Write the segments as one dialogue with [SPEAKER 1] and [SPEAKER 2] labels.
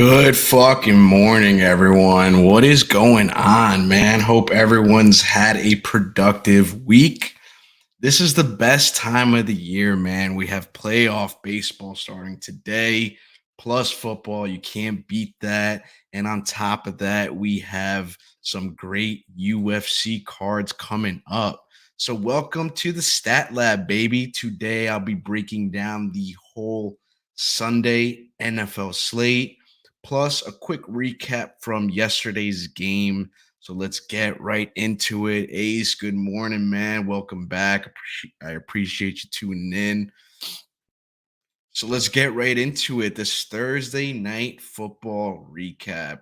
[SPEAKER 1] Good fucking morning, everyone. What is going on, man? Hope everyone's had a productive week. This is the best time of the year, man. We have playoff baseball starting today, plus football. You can't beat that. And on top of that, we have some great UFC cards coming up. So, welcome to the Stat Lab, baby. Today, I'll be breaking down the whole Sunday NFL slate, plus a quick recap from yesterday's game. So let's get right into it. Ace, good morning, man. Welcome back. I appreciate you tuning in. So let's get right into it. This Thursday night football recap.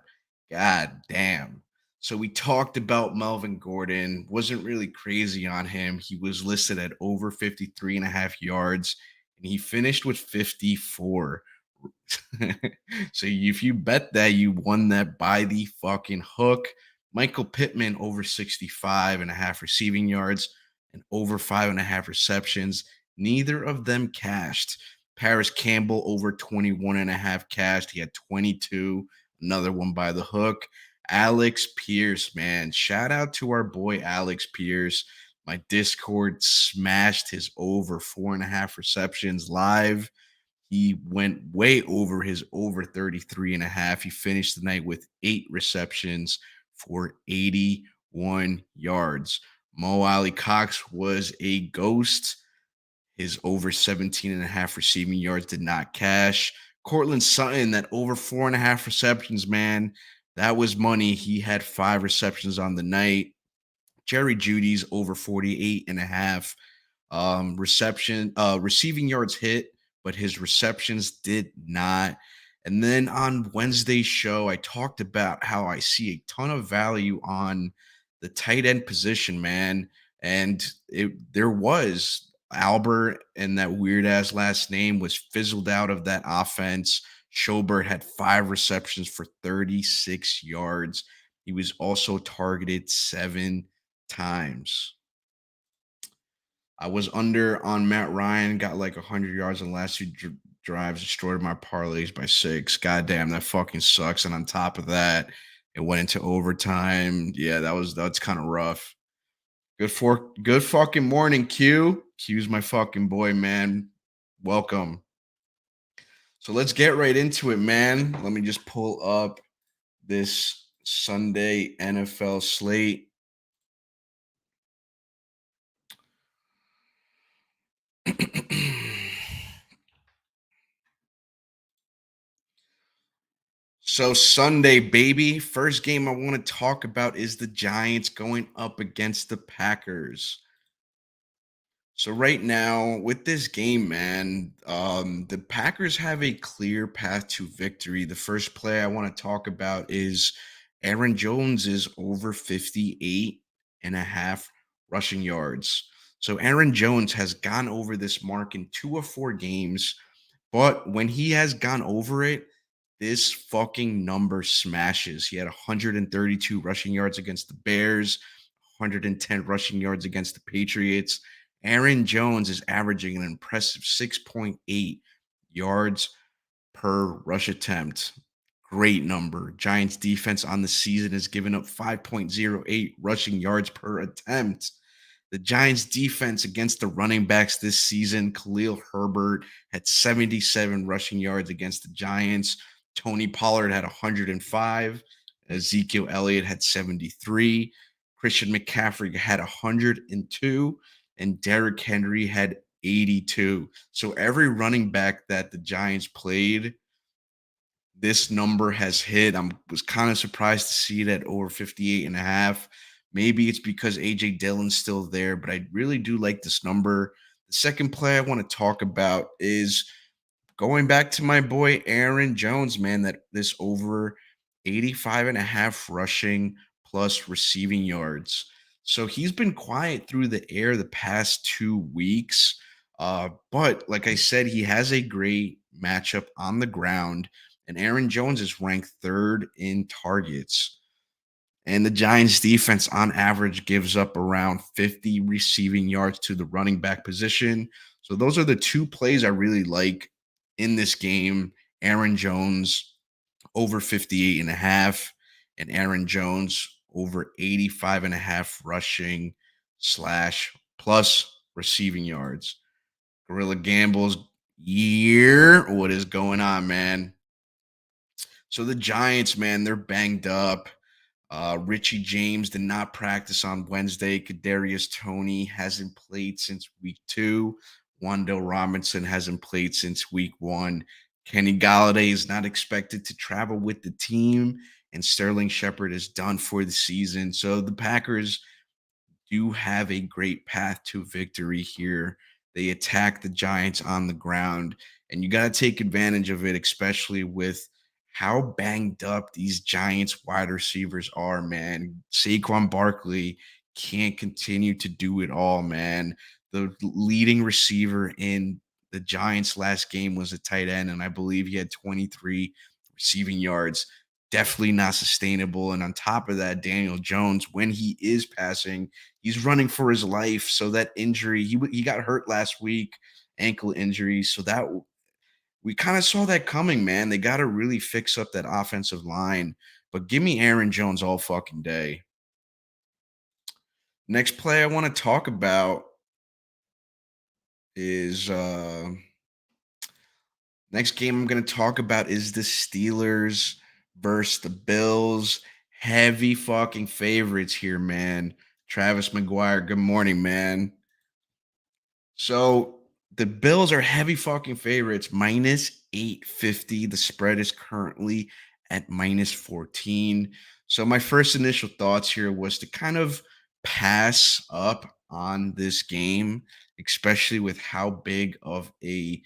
[SPEAKER 1] God damn. So we talked about Melvin Gordon. Wasn't really crazy on him. He was listed at over 53 and a half yards, and he finished with 54. So if you bet that, you won that by the fucking hook. Michael Pittman over 65 and a half receiving yards and over 5.5 receptions. Neither of them cashed. Paris Campbell over 21 and a half cashed. He had 22, another one by the hook. Alex Pierce, man, shout out to our boy Alex Pierce. My Discord smashed his over 4.5 receptions live. He went way over his over 33 and a half. He finished the night with 8 receptions for 81 yards. Mo Ali Cox was a ghost. His over 17 and a half receiving yards did not cash. Cortland Sutton, that over 4.5 receptions, man, that was money. He had 5 receptions on the night. Jerry Judy's over 48 and a half receiving yards hit, but his receptions did not. And then on Wednesday's show, I talked about how I see a ton of value on the tight end position, man. And there was Albert, and that weird ass last name was fizzled out of that offense. Schobert had 5 receptions for 36 yards. He was also targeted 7 times. I was under on Matt Ryan, got like 100 yards in the last 2 drives, destroyed my parlays by 6. God damn, that fucking sucks. And on top of that, it went into overtime. Yeah, that's kind of rough. Good fucking morning, Q. Q's my fucking boy, man. Welcome. So let's get right into it, man. Let me just pull up this Sunday NFL slate. So Sunday, baby. First game I want to talk about is the Giants going up against the Packers. So right now with this game, man, the Packers have a clear path to victory. The first play I want to talk about is Aaron Jones is over 58 and a half rushing yards. So Aaron Jones has gone over this mark in 2 of 4 games, but when he has gone over it, this fucking number smashes. He had 132 rushing yards against the Bears, 110 rushing yards against the Patriots. Aaron Jones is averaging an impressive 6.8 yards per rush attempt. Great number. Giants defense on the season has given up 5.08 rushing yards per attempt. The Giants defense against the running backs this season, Khalil Herbert had 77 rushing yards against the Giants. Tony Pollard had 105. Ezekiel Elliott had 73. Christian McCaffrey had 102. And Derrick Henry had 82. So every running back that the Giants played, this number has hit. I was kind of surprised to see it at over 58 and a half. Maybe it's because AJ Dillon's still there, but I really do like this number. The second play I want to talk about is going back to my boy Aaron Jones, man, that this over 85 and a half rushing plus receiving yards. So he's been quiet through the air the past 2 weeks. But like I said, he has a great matchup on the ground, and Aaron Jones is ranked third in targets. And the Giants defense on average gives up around 50 receiving yards to the running back position. So those are the 2 plays I really like in this game. Aaron Jones over 58 and a half, and Aaron Jones over 85 and a half rushing slash plus receiving yards. Gorilla Gambles year. What is going on, man? So the Giants, man, they're banged up. Richie James did not practice on Wednesday. Kadarius Toney hasn't played since week 2. Wandell Robinson hasn't played since week 1. Kenny Galladay is not expected to travel with the team, and Sterling Shepard is done for the season. So the Packers do have a great path to victory here. They attack the Giants on the ground, and you got to take advantage of it, especially with how banged up these Giants wide receivers are, man. Saquon Barkley can't continue to do it all, man. The leading receiver in the Giants' last game was a tight end, and I believe he had 23 receiving yards. Definitely not sustainable. And on top of that, Daniel Jones, when he is passing, he's running for his life. So that injury, he got hurt last week, ankle injury. So that we kind of saw that coming, man. They got to really fix up that offensive line. But give me Aaron Jones all fucking day. Next play I want to talk about is next game I'm going to talk about is the Steelers versus the Bills. Heavy fucking favorites here, man. Travis McGuire, good morning, man. So the Bills are heavy fucking favorites, minus 850. The spread is currently at minus 14. So my first initial thoughts here was to kind of pass up on this game, especially with how big of a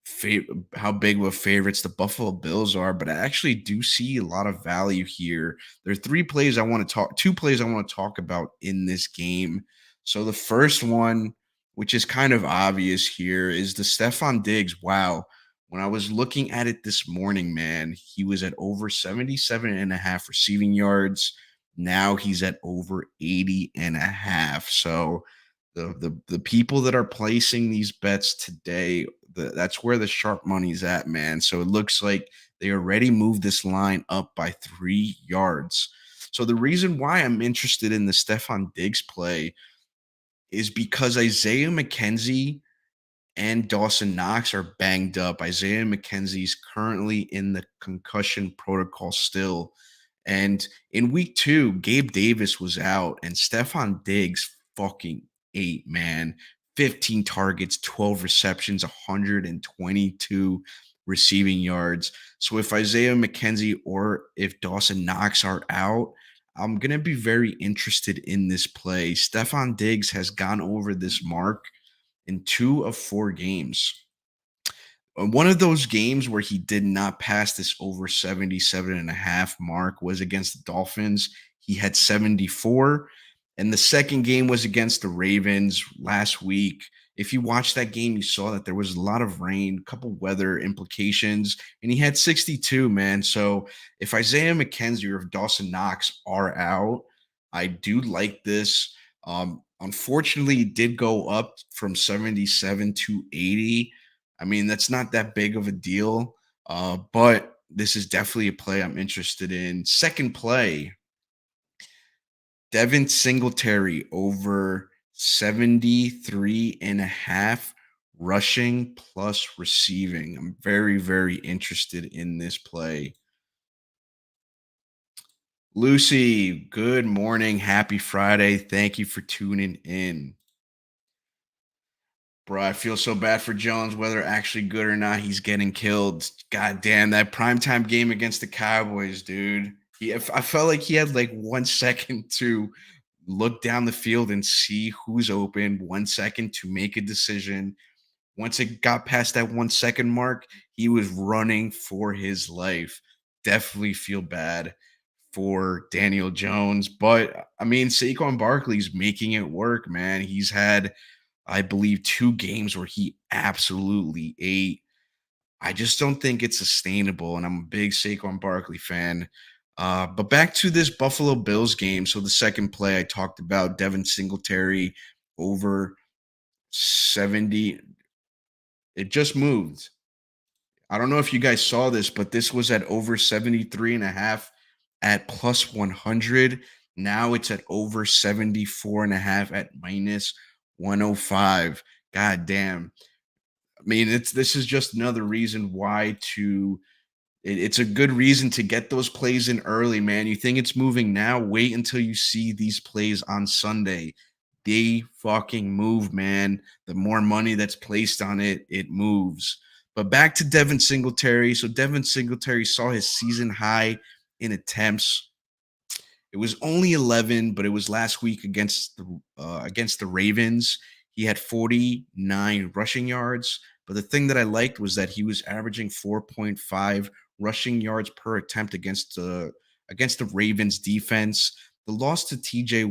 [SPEAKER 1] favorites the Buffalo Bills are. But I actually do see a lot of value here. There are two plays I want to talk about in this game. So the first one, which is kind of obvious here, is the Stefan Diggs. Wow. When I was looking at it this morning, man, he was at over 77 and a half receiving yards. Now he's at over 80 and a half. So the people that are placing these bets today, that's where the sharp money's at, man. So it looks like they already moved this line up by 3 yards. So the reason why I'm interested in the Stefan Diggs play is because Isaiah McKenzie and Dawson Knox are banged up. Isaiah McKenzie's currently in the concussion protocol still. And in week 2, Gabe Davis was out and Stefan Diggs fucking ate, man. 15 targets, 12 receptions, 122 receiving yards. So if Isaiah McKenzie or if Dawson Knox are out, I'm going to be very interested in this play. Stefan Diggs has gone over this mark in 2 of 4 games. One of those games where he did not pass this over 77 and a half mark was against the Dolphins. He had 74. And the second game was against the Ravens last week. If you watched that game, you saw that there was a lot of rain, a couple weather implications, and he had 62, man. So if Isaiah McKenzie or if Dawson Knox are out, I do like this. Unfortunately, it did go up from 77 to 80. I mean, that's not that big of a deal, but this is definitely a play I'm interested in. Second play, Devin Singletary over 73 and a half rushing plus receiving. I'm very, very interested in this play. Lucy, good morning. Happy Friday. Thank you for tuning in. Bro, I feel so bad for Jones, whether actually good or not, he's getting killed. God damn, that primetime game against the Cowboys, dude. I felt like he had like 1 second to look down the field and see who's open, 1 second to make a decision. Once it got past that 1 second mark, he was running for his life. Definitely feel bad for Daniel Jones. But I mean, Saquon Barkley's making it work, man. He's had, I believe, 2 games where he absolutely ate. I just don't think it's sustainable, and I'm a big Saquon Barkley fan. But back to this Buffalo Bills game. So the second play I talked about, Devin Singletary over 70. It just moved. I don't know if you guys saw this, but this was at over 73 and a half at plus 100. Now it's at over 74 and a half at minus 105. God damn. I mean, this is just another reason why it's a good reason to get those plays in early, man. You think it's moving now? Wait until you see these plays on Sunday. They fucking move, man. The more money that's placed on it, it moves. But back to Devin Singletary. So Devin Singletary saw his season high in attempts. It was only 11, but it was last week against the Ravens. He had 49 rushing yards. But the thing that I liked was that he was averaging 4.5 rushing yards per attempt against the Ravens defense. The loss to TJ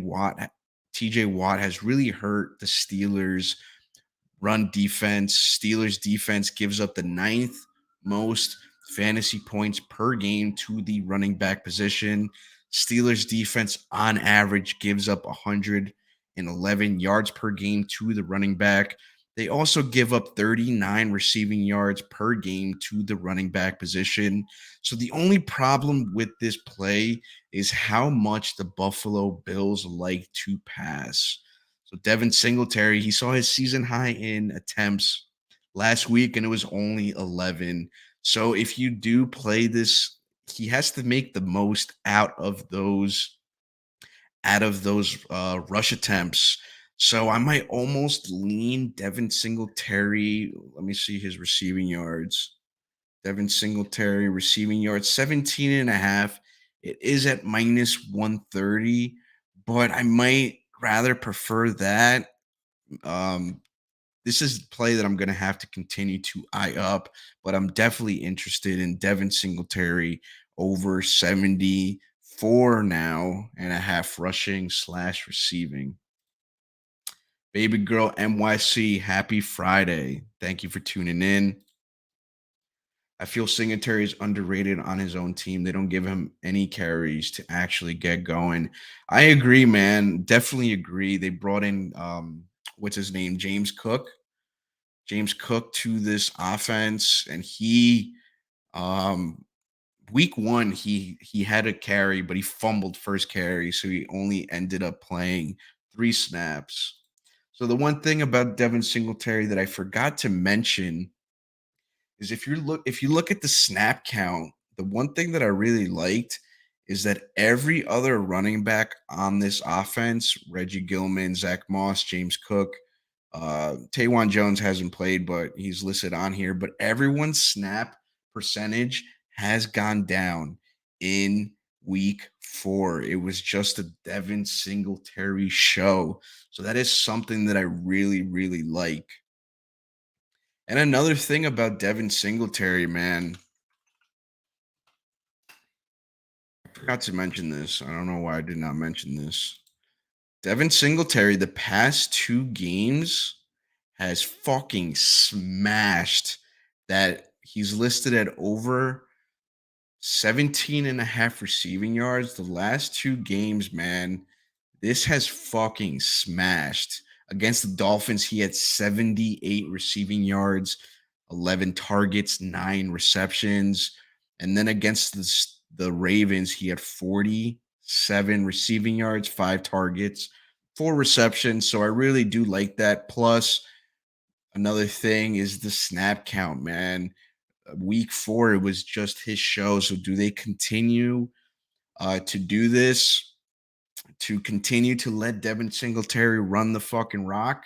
[SPEAKER 1] Watt has really hurt the Steelers run defense. Steelers defense gives up the ninth most fantasy points per game to the running back position. Steelers defense on average gives up 111 yards per game to the running back. They also give up 39 receiving yards per game to the running back position. So the only problem with this play is how much the Buffalo Bills like to pass. So Devin Singletary, he saw his season high in attempts last week, and it was only 11. So if you do play this, he has to make the most out of those rush attempts. So I might almost lean Devin Singletary. Let me see his receiving yards. Devin Singletary receiving yards 17 and a half. It is at minus 130, but I might rather prefer that. Um, this is a play that I'm going to have to continue to eye up, but I'm definitely interested in Devin Singletary over 74 now and a half rushing slash receiving. Baby girl NYC, happy Friday. Thank you for tuning in. I feel Singletary is underrated on his own team. They don't give him any carries to actually get going. I agree, man. Definitely agree. They brought in what's his name? James Cook to this offense, and he um week one he had a carry, but he fumbled first carry, so he only ended up playing 3 snaps. So the one thing about Devin Singletary that I forgot to mention is if you look at the snap count, the one thing that I really liked is that every other running back on this offense, Reggie Gilman, Zach Moss, James Cook, Tawan Jones hasn't played, but he's listed on here. But everyone's snap percentage has gone down in week 4. It was just a Devin Singletary show. So that is something that I really, really like. And another thing about Devin Singletary, man, I forgot to mention this. I don't know why I did not mention this. Devin Singletary, the past 2 games, has fucking smashed that. He's listed at over 17 and a half receiving yards. The last 2 games, man, this has fucking smashed. Against the Dolphins, he had 78 receiving yards, 11 targets, 9 receptions. And then against the Ravens, he had 47 receiving yards, 5 targets, 4 receptions. So I really do like that. Plus, another thing is the snap count, man. Week 4, it was just his show. So do they continue to do this? To continue to let Devin Singletary run the fucking rock?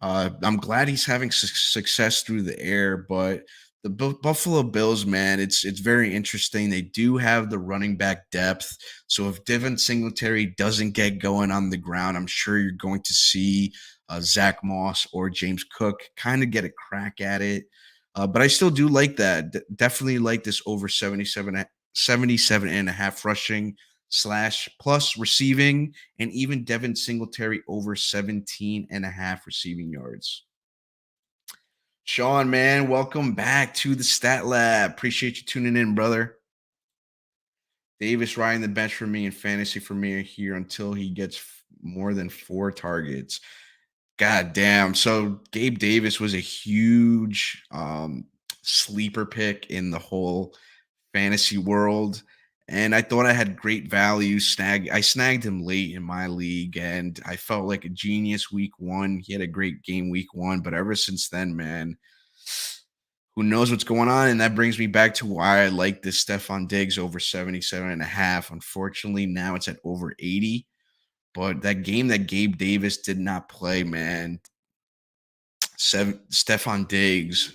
[SPEAKER 1] I'm glad he's having success through the air, but the Buffalo Bills, man, it's very interesting. They do have the running back depth, so if Devin Singletary doesn't get going on the ground, I'm sure you're going to see Zach Moss or James Cook kind of get a crack at it. But I still do like that. Definitely like this over 77 and a half rushing slash plus receiving, and even Devin Singletary over 17 and a half receiving yards. Sean, man, welcome back to the Stat Lab. Appreciate you tuning in, brother. Davis riding the bench for me in fantasy for me here until he gets more than 4 targets. God damn. So Gabe Davis was a huge sleeper pick in the whole fantasy world. And I thought I had great value. I snagged him late in my league, and I felt like a genius week one. He had a great game week one, but ever since then, man, who knows what's going on? And that brings me back to why I like this Stefan Diggs over 77.5. Unfortunately, now it's at over 80. But that game that Gabe Davis did not play, man, Stefan Diggs,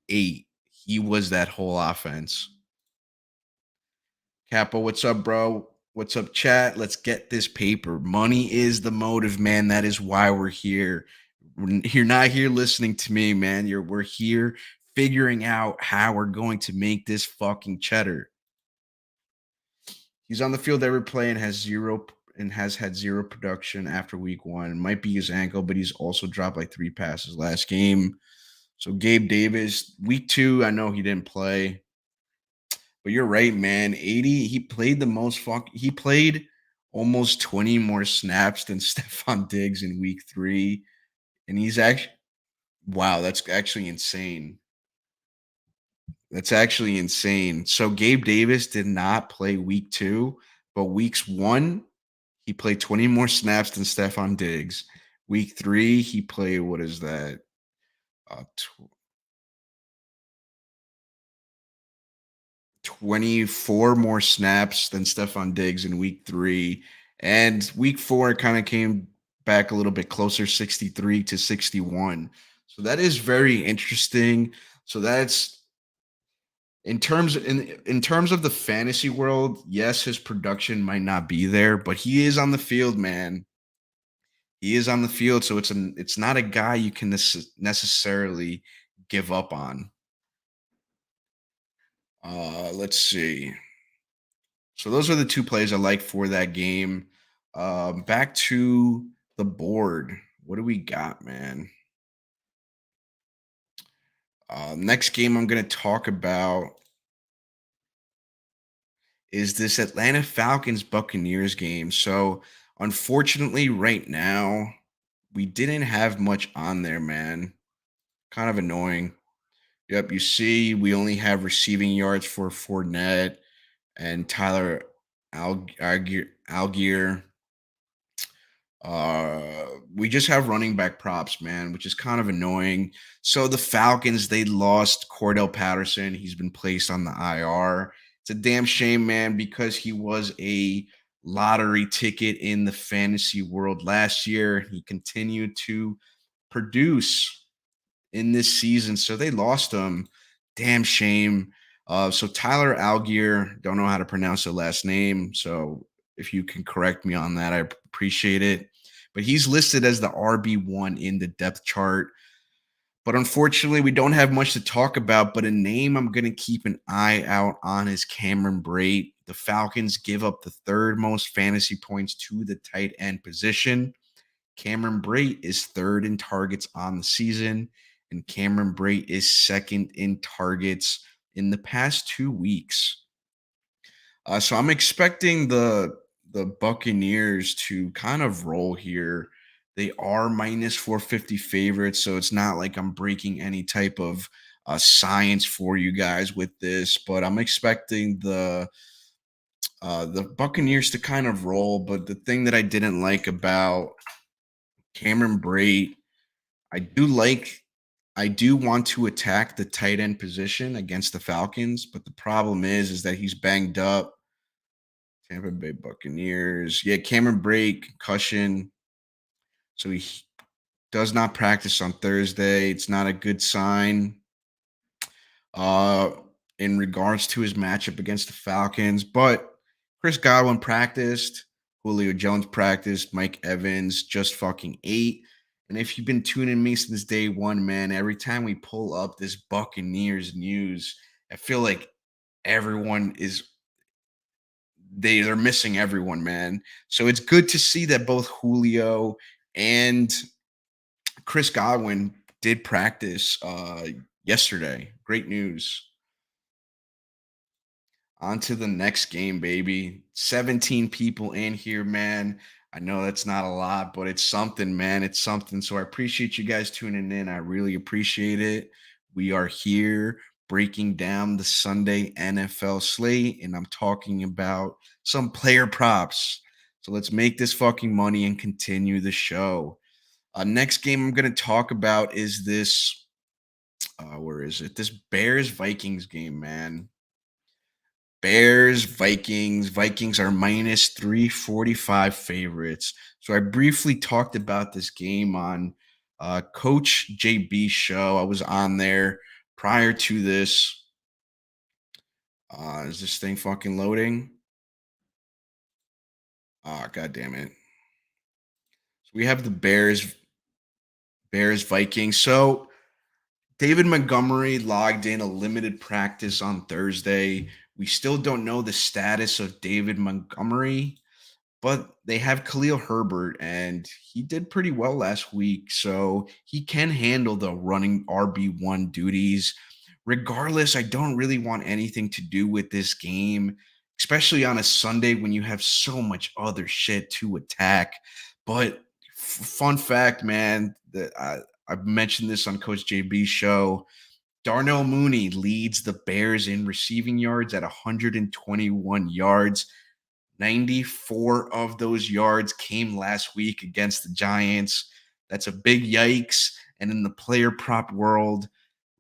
[SPEAKER 1] 8. He was that whole offense. Capo, what's up, bro? What's up, chat? Let's get this paper. Money is the motive, man. That is why we're here. You're not here listening to me, man. We're here figuring out how we're going to make this fucking cheddar. He's on the field every play and has had zero production after week one. It might be his ankle, but he's also dropped like 3 passes last game. So Gabe Davis, week two, I know he didn't play. But you're right, man. 80, he played the most he played almost 20 more snaps than Stephon Diggs in week three. And he's actually wow, that's actually insane. That's actually insane. So Gabe Davis did not play week two, but weeks one, he played 20 more snaps than Stephon Diggs. Week three, he played what is that? 24 more snaps than Stephon Diggs in week three. And week four kind of came back a little bit closer, 63 to 61. So that is very interesting. So that's in terms of the fantasy world, yes, his production might not be there, but he is on the field, man. He is on the field, so it's not a guy you can necessarily give up on. Let's see. So those are the two plays I like for that game. Back to the board. What do we got, man? Next game I'm going to talk about is this Atlanta Falcons Buccaneers game. So, unfortunately, right now, we didn't have much on there, man. Kind of annoying. Yep, you see, we only have receiving yards for Fournette and Tyler Algier. We just have running back props, man, which is kind of annoying. So the Falcons, they lost Cordell Patterson. He's been placed on the IR. It's a damn shame, man, because he was a lottery ticket in the fantasy world last year. He continued to produce in this season. So they lost him. Damn shame. So Tyler Algier, don't know how to pronounce the last name. So if you can correct me on that, I appreciate it. But he's listed as the RB1 in the depth chart. But unfortunately, we don't have much to talk about. But a name I'm going to keep an eye out on is Cameron Brate. The Falcons give up the third most fantasy points to the tight end position. Cameron Brate is third in targets on the season, and Cameron Brate is second in targets in the past 2 weeks. So I'm expecting the Buccaneers to kind of roll here. They are minus 450 favorites, so it's not like I'm breaking any type of science for you guys with this, but I'm expecting the Buccaneers to kind of roll. But the thing that I didn't like about Cameron Brate, I do like I do want to attack the tight end position against the Falcons, but the problem is that he's banged up. Tampa Bay Buccaneers. Yeah, Cameron Brate, concussion. So he does not practice on Thursday. It's not a good sign uh in regards to his matchup against the Falcons. But Chris Godwin practiced, Julio Jones practiced, Mike Evans just fucking ate. And if you've been tuning me since day one, man, every time we pull up this Buccaneers news, I feel like everyone is they're missing everyone, man. So it's good to see that both Julio and Chris Godwin did practice yesterday. Great news. On to the next game, baby. 17 people in here, man. I know that's not a lot, but it's something, man. It's something. So I appreciate you guys tuning in. I really appreciate it. We are here. breaking down the Sunday NFL slate, and I'm talking about some player props. So let's make this fucking money and continue the show. Next game I'm going to talk about is this. Where is it? This Bears Vikings game, man. Bears, Vikings. Vikings are minus 345 favorites. So I briefly talked about this game on Coach JB show. I was on there prior to this. Is this thing fucking loading? God damn it. So we have the Bears, Vikings. So David Montgomery logged in a limited practice on Thursday. We still don't know the status of David Montgomery. But they have Khalil Herbert, and he did pretty well last week. So he can handle the running RB1 duties. Regardless, I don't really want anything to do with this game, especially on a Sunday when you have so much other shit to attack. But fun fact, man, that I've mentioned this on Coach JB's show. Darnell Mooney leads the Bears in receiving yards at 121 yards. 94 of those yards came last week against the Giants. That's a big yikes. And in the player prop world,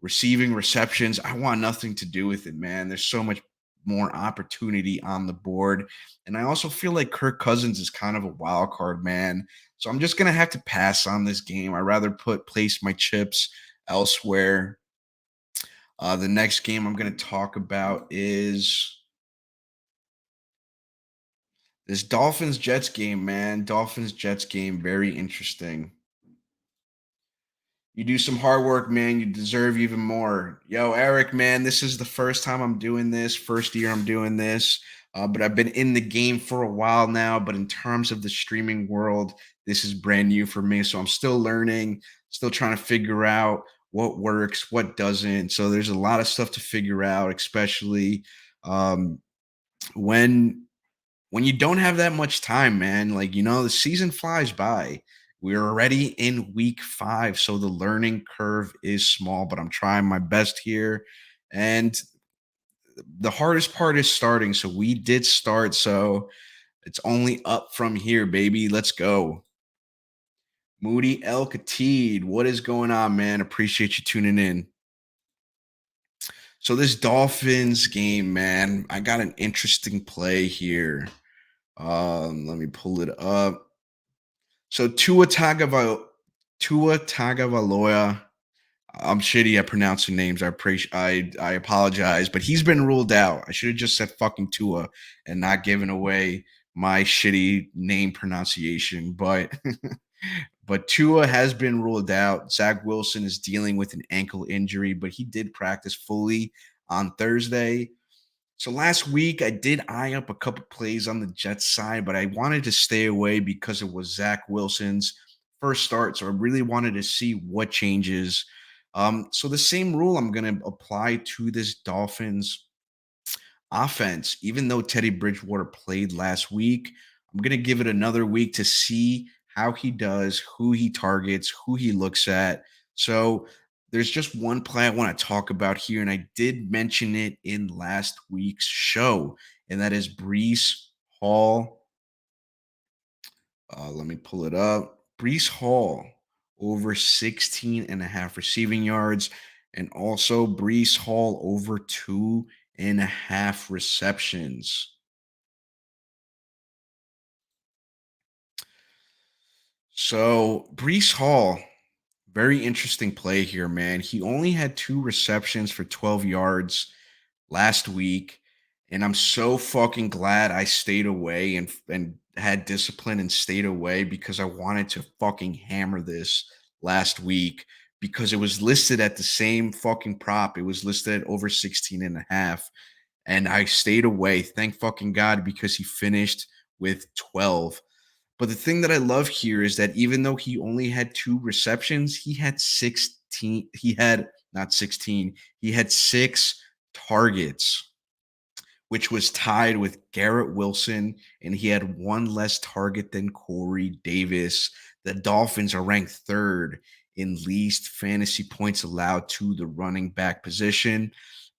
[SPEAKER 1] receiving receptions, I want nothing to do with it, man. There's so much more opportunity on the board. And I also feel like Kirk Cousins is kind of a wild card, man. So I'm just going to have to pass on this game. I'd rather place my chips elsewhere. The next game I'm going to talk about is this Dolphins Jets game, man. Dolphins Jets game, very interesting. You do some hard work, man. You deserve even more. Yo, Eric, man, this is the first time I'm doing this. First year I'm doing this. But I've been in the game for a while now. But in terms of the streaming world, this is brand new for me. So I'm still learning, still trying to figure out what works, what doesn't. So there's a lot of stuff to figure out, especially um, when you don't have that much time, man. Like, the season flies by. We're already in week 5, so the learning curve is small, but I'm trying my best here. And the hardest part is starting. So we did start, so it's only up from here, baby. Let's go. Moody El Khatid, what is going on, man? Appreciate you tuning in. So this Dolphins game, man, I got an interesting play here. Let me pull it up. So Tua Tagovailoa. I'm shitty at pronouncing names. I apologize, but he's been ruled out. I should have just said fucking Tua and not given away my shitty name pronunciation. But but Tua has been ruled out. Zach Wilson is dealing with an ankle injury, but he did practice fully on Thursday. So last week I did eye up a couple plays on the Jets side, but I wanted to stay away because it was Zach Wilson's first start. So I really wanted to see what changes. So the same rule I'm going to apply to this Dolphins offense. Even though Teddy Bridgewater played last week, I'm going to give it another week to see how he does, who he targets, who he looks at. So there's just one play I want to talk about here, and I did mention it in last week's show, and that is Brees Hall. Let me pull it up. Brees Hall over 16 and a half receiving yards, and also Brees Hall over 2.5 receptions. So Brees Hall, very interesting play here, man. He only had 2 receptions for 12 yards last week, and I'm so fucking glad I stayed away and had discipline and stayed away because I wanted to fucking hammer this last week because it was listed at the same fucking prop. It was listed at over 16 and a half, and I stayed away. Thank fucking God because he finished with 12. But the thing that I love here is that even though he only had 2 receptions, he had 16. He had not 16. He had 6 targets, which was tied with Garrett Wilson, and he had one less target than Corey Davis. The Dolphins are ranked third in least fantasy points allowed to the running back position.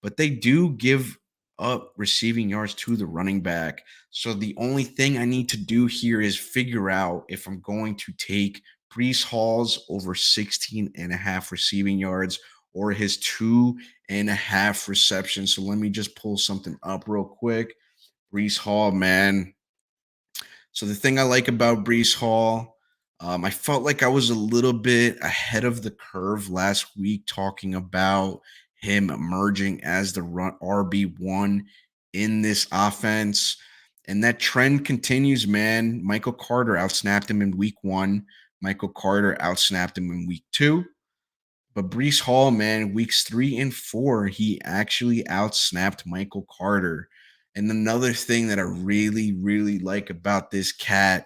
[SPEAKER 1] but they do give up receiving yards to the running back. So the only thing I need to do here is figure out if I'm going to take Brees Hall's over 16 and a half receiving yards or his 2.5 receptions. So let me just pull something up real quick. Brees Hall, man. So the thing I like about Brees Hall, I felt like I was a little bit ahead of the curve last week talking about him emerging as the RB1 in this offense. And that trend continues, man. Michael Carter outsnapped him in week one. Michael Carter outsnapped him in week two. But Brees Hall, man, weeks 3 and 4, he actually outsnapped Michael Carter. And another thing that I really, really like about this cat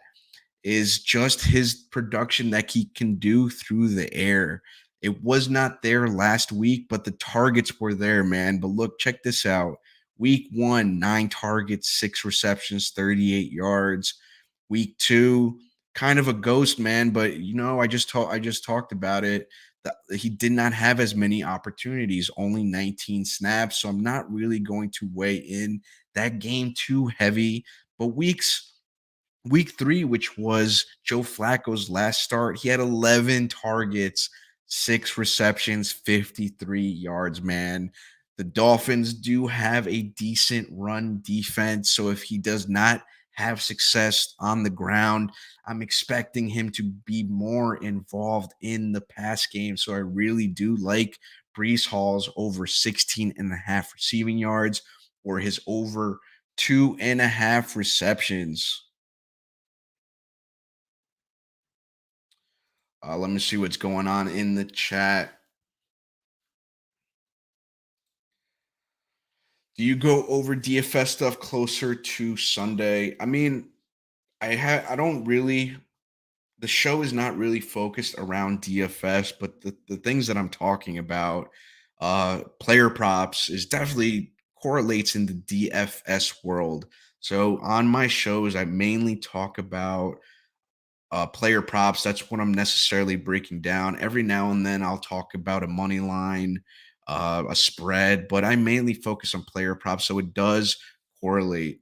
[SPEAKER 1] is just his production that he can do through the air. It was not there last week, but the targets were there, man. But look, check this out. Week one, 9 targets, 6 receptions, 38 yards. Week two, kind of a ghost, man. But I just talked about it. He did not have as many opportunities, only 19 snaps. So I'm not really going to weigh in that game too heavy. But week three, which was Joe Flacco's last start, he had 11 targets, 6 receptions, 53 yards, man. The Dolphins do have a decent run defense. So if he does not have success on the ground, I'm expecting him to be more involved in the pass game. So I really do like Brees Hall's over 16 and a half receiving yards or his over 2.5 receptions. Let me see what's going on in the chat. Do you go over DFS stuff closer to Sunday? I mean, I don't really. The show is not really focused around DFS, but the things that I'm talking about, player props, is definitely correlates in the DFS world. So on my shows, I mainly talk about player props. That's what I'm necessarily breaking down. Every now and then, I'll talk about a money line, a spread, but I mainly focus on player props. So it does correlate.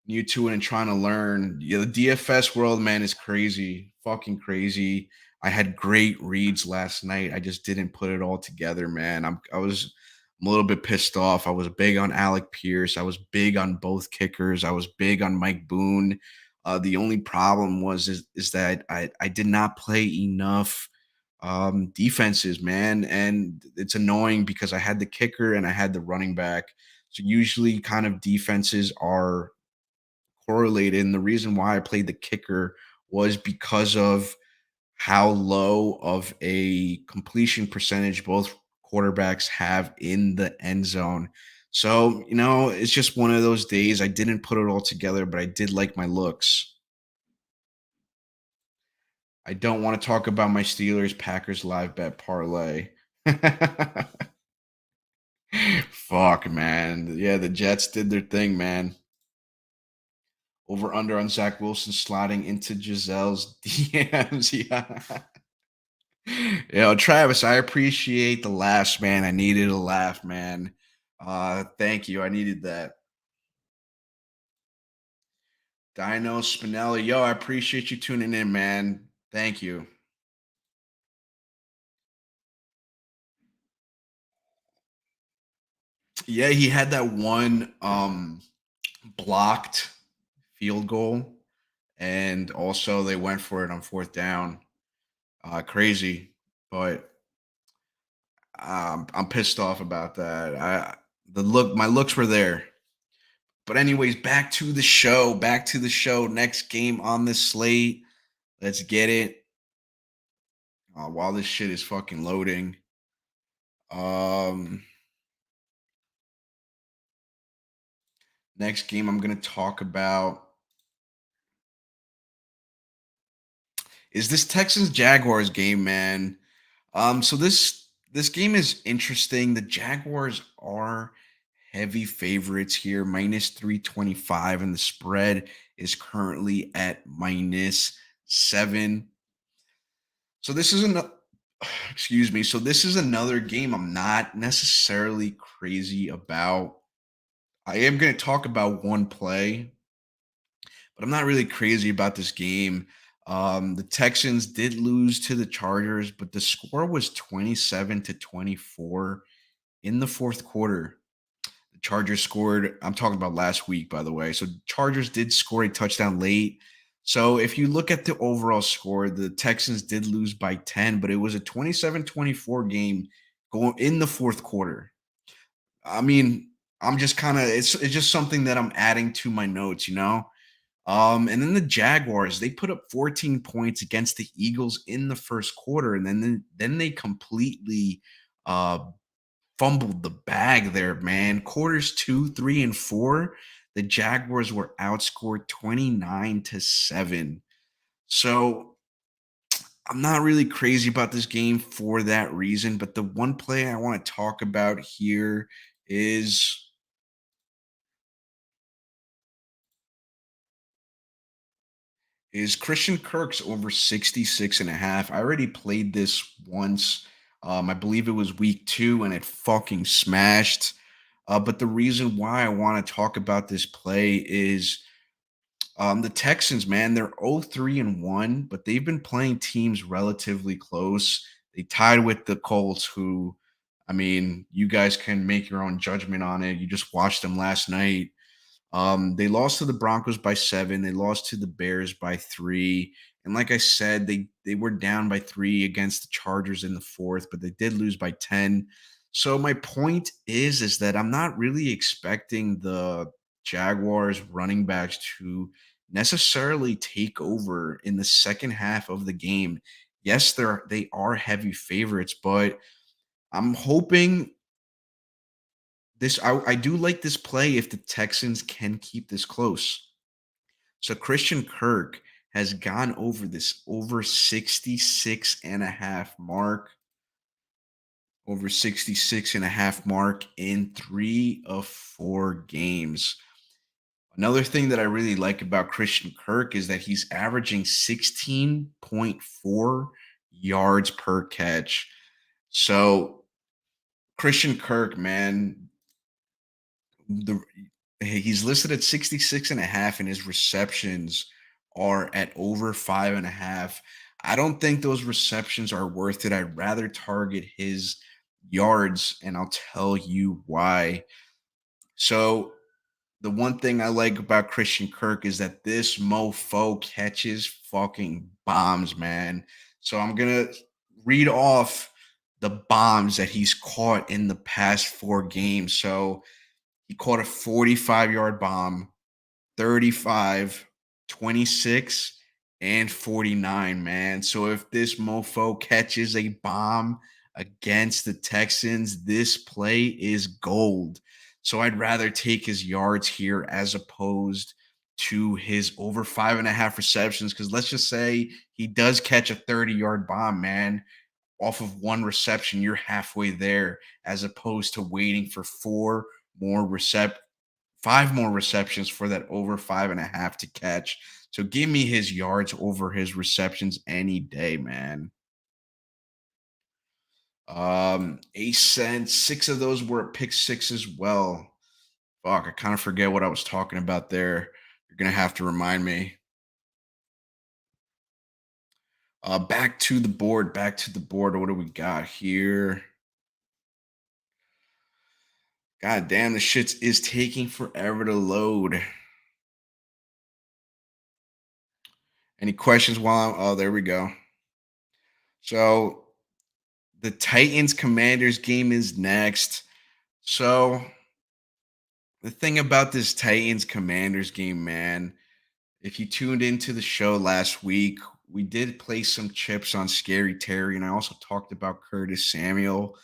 [SPEAKER 1] New to it and trying to learn. Yeah, the DFS world, man, is crazy, fucking crazy. I had great reads last night. I just didn't put it all together, man. I'm a little bit pissed off. I was big on Alec Pierce. I was big on both kickers. I was big on Mike Boone. The only problem is that I did not play enough defenses, man, and it's annoying because I had the kicker and I had the running back. So usually, kind of defenses are correlated. And the reason why I played the kicker was because of how low of a completion percentage both quarterbacks have in the end zone. So, it's just one of those days. I didn't put it all together, but I did like my looks. I don't want to talk about my Steelers Packers live bet parlay. Fuck, man. Yeah, the Jets did their thing, man. Over under on Zach Wilson sliding into Giselle's DMs. Yeah. Travis, I appreciate the laughs, man. I needed a laugh, man. Thank you. I needed that. Dino Spinelli. Yo, I appreciate you tuning in, man. Thank you. Yeah, he had that one blocked field goal. And also they went for it on fourth down. Crazy. But I'm pissed off about that. My looks were there. But anyways, back to the show. Back to the show. Next game on the slate. Let's get it. While this shit is fucking loading. Um, Next game I'm gonna talk about is this Texans Jaguars game, man. So this game is interesting. The Jaguars are heavy favorites here, minus 325, and the spread is currently at minus 7. So this isn't. Excuse me. So this is another game I'm not necessarily crazy about. I am going to talk about one play, but I'm not really crazy about this game. The Texans did lose to the Chargers, but the score was 27-24 in the fourth quarter. The Chargers scored. I'm talking about last week, by the way. So Chargers did score a touchdown late. So if you look at the overall score, the Texans did lose by 10, but it was a 27-24 game going in the fourth quarter. I mean, I'm just kind of it's just something that I'm adding to my notes, you know. And then the Jaguars, they put up 14 points against the Eagles in the first quarter, and then they completely uh fumbled the bag there, man. Quarters 2, 3, and 4, the Jaguars were outscored 29-7. So I'm not really crazy about this game for that reason. But the one play I want to talk about here is is Christian Kirk's over 66 and a half. I already played this once. I believe it was week 2 and it fucking smashed. But the reason why I want to talk about this play is the Texans, man, they're 0-3-1, but they've been playing teams relatively close. They tied with the Colts, who, I mean, you guys can make your own judgment on it. You just watched them last night. They lost to the Broncos by 7. They lost to the Bears by 3. And like I said, they were down by 3 against the Chargers in the fourth, but they did lose by 10. So my point is that I'm not really expecting the Jaguars running backs to necessarily take over in the second half of the game. Yes, they are heavy favorites, but I'm hoping I do like this play if the Texans can keep this close. So Christian Kirk has gone over 66 and a half mark, over 66 and a half mark in 3 of 4 games. Another thing that I really like about Christian Kirk is that he's averaging 16.4 yards per catch. So Christian Kirk, man, the he's listed at 66 and a half, and his receptions are at over 5.5. I don't think those receptions are worth it. I'd rather target his yards, and I'll tell you why. So the one thing I like about Christian Kirk is that this mofo catches fucking bombs, man. So I'm gonna read off the bombs that he's caught in the past 4 games. So he caught a 45-yard bomb, 35, 26, and 49, man. So if this mofo catches a bomb against the Texans, this play is gold. So I'd rather take his yards here as opposed to his over 5.5 receptions. Because let's just say he does catch a 30-yard bomb, man. Off of one reception, you're halfway there, as opposed to waiting for more recept 5 more receptions for that over 5.5 to catch. So give me his yards over his receptions any day, man. Ace cents, 6 of those were a pick six as well. Fuck, I kind of forget what I was talking about there. You're gonna have to remind me. Back to the board, back to the board. What do we got here? God damn, the shit is taking forever to load. Any questions while I'm, oh, there we go. So the Titans Commanders game is next. So the thing about this Titans Commanders game, man, if you tuned into the show last week, we did play some chips on Scary Terry, and I also talked about Curtis Samuel.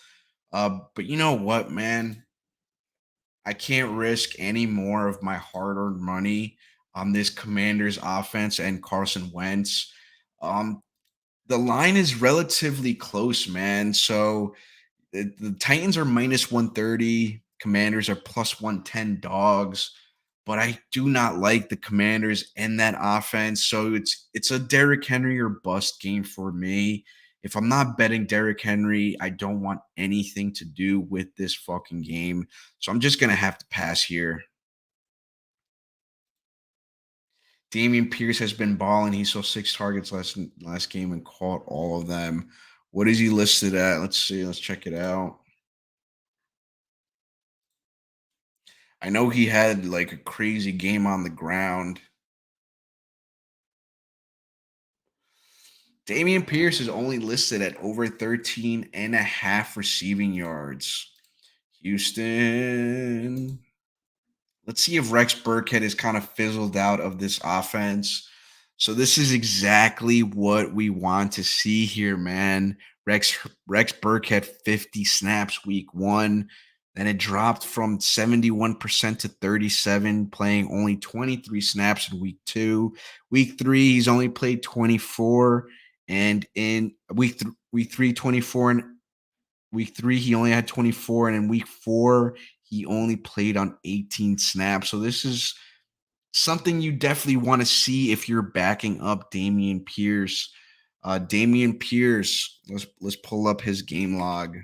[SPEAKER 1] But you know what, man? I can't risk any more of my hard-earned money on this Commanders offense and Carson Wentz. Um, the line is relatively close, man. So the Titans are minus 130. Commanders are plus 110 dogs. But I do not like the Commanders and that offense. So it's a Derrick Henry or bust game for me. If I'm not betting Derrick Henry, I don't want anything to do with this fucking game. So I'm just gonna have to pass here. Damian Pierce has been balling. He saw 6 targets last game and caught all of them. What is he listed at? Let's see. Let's check it out. I know he had like a crazy game on the ground. Damian Pierce is only listed at over 13 and a half receiving yards. Houston. Let's see if Rex Burkhead is kind of fizzled out of this offense. So this is exactly what we want to see here, man. Rex Burkhead 50 snaps week 1. Then it dropped from 71% to 37, playing only 23 snaps in week 2. Week 3, he's only played 24. And in week 3, 24, and week 3, he only had 24, and in week 4, he only played on 18 snaps. So this is something you definitely want to see if you're backing up Damian Pierce. Damian Pierce, let's pull up his game log.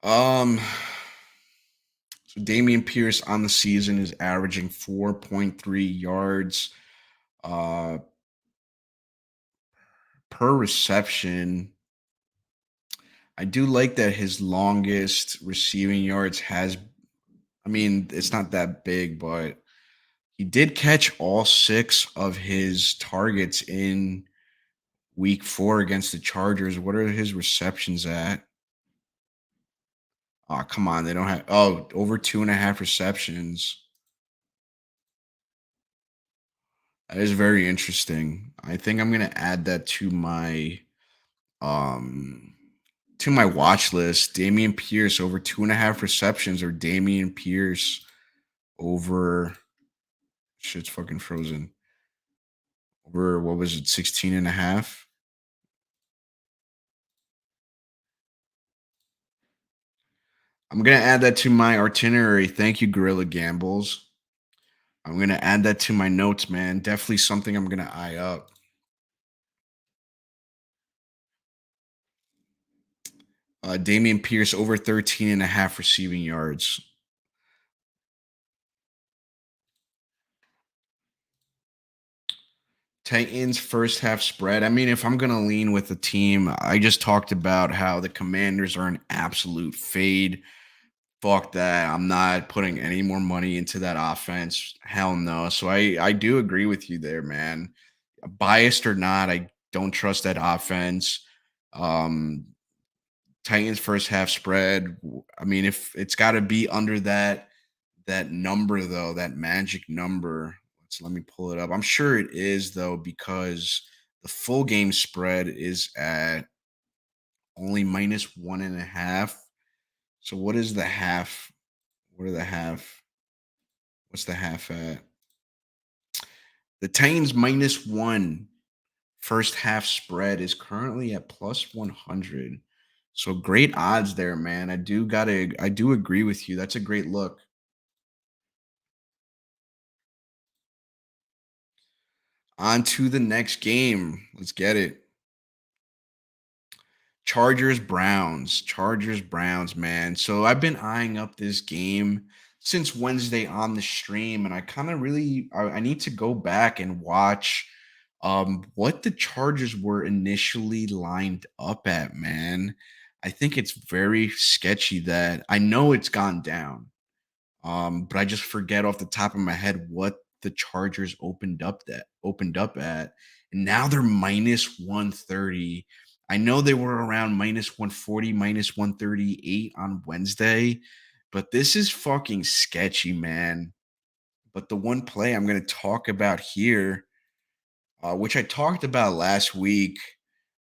[SPEAKER 1] Um, so Damian Pierce on the season is averaging 4.3 yards uh per reception. I do like that his longest receiving yards has, I mean, it's not that big, but he did catch all 6 of his targets in week 4 against the Chargers. What are his receptions at? Oh, come on. They don't have, over 2.5 receptions. That is very interesting. I think I'm gonna add that um to my watch list. Damian Pierce over 2.5 receptions, or Damian Pierce over, shit's fucking frozen. Over, what was it, 16 and a half? I'm gonna add that to my itinerary. Thank you, Gorilla Gambles. I'm gonna add that to my notes, man. Definitely something I'm gonna eye up. Damian Pierce over 13 and a half receiving yards. Titans first half spread. I mean, if I'm gonna lean with the team, I just talked about how the Commanders are an absolute fade. Fuck that. I'm not putting any more money into that offense. Hell no. So I do agree with you there, man. Biased or not, I don't trust that offense. Um, Titans first half spread. I mean, if it's got to be under that number though, that magic number. Let me pull it up. I'm sure it is though, because the full game spread is at only minus 1.5. So what is the half? What are the half? What's the half at? The Titans minus 1 first half spread is currently at plus 100. So great odds there, man. I do agree with you. That's a great look. On to the next game. Let's get it. Chargers Browns, man. So I've been eyeing up this game since Wednesday on the stream, and I kind of really I need to go back and watch what the Chargers were initially lined up at, man. I think it's very sketchy that I know it's gone down. But I just forget off the top of my head what the Chargers opened up at. And now they're minus 130. I know they were around minus 140, minus 138 on Wednesday, but this is fucking sketchy, man. But the one play I'm going to talk about here, which I talked about last week,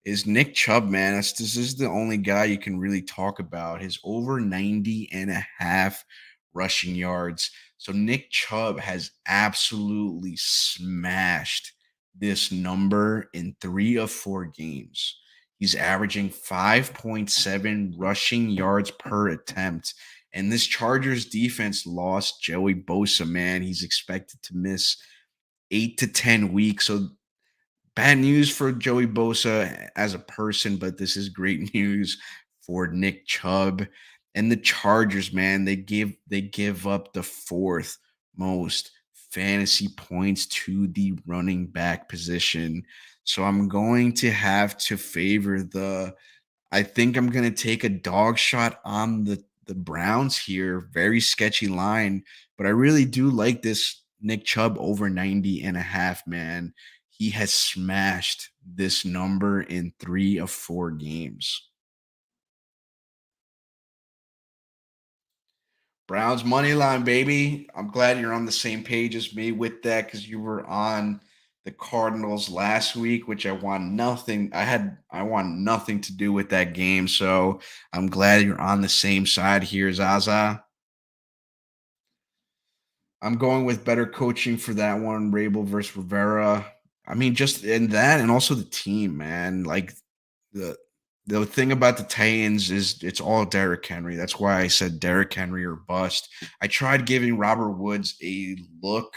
[SPEAKER 1] is Nick Chubb, man. This is the only guy you can really talk about. His over 90 and a half rushing yards. So Nick Chubb has absolutely smashed this number in 3 of 4 games. He's averaging 5.7 rushing yards per attempt. And this Chargers defense lost Joey Bosa, man. He's expected to miss 8 to 10 weeks. So bad news for Joey Bosa as a person, but this is great news for Nick Chubb and the Chargers, man. They give up the fourth most fantasy points to the running back position. So I'm going to have to favor the I think I'm gonna take a dog shot on the Browns here. Very sketchy line, but I really do like this Nick Chubb over 90.5, man. He has smashed this number in 3 of 4 games. Browns money line, baby. I'm glad you're on the same page as me with that because you were on the Cardinals last week, which I want nothing to do with that game. So I'm glad you're on the same side here, Zaza. I'm going with better coaching for that one, Rabel versus Rivera. I mean, just in that and also the team, man. Like the the thing about the Titans is it's all Derrick Henry. That's why I said Derrick Henry or bust. I tried giving Robert Woods a look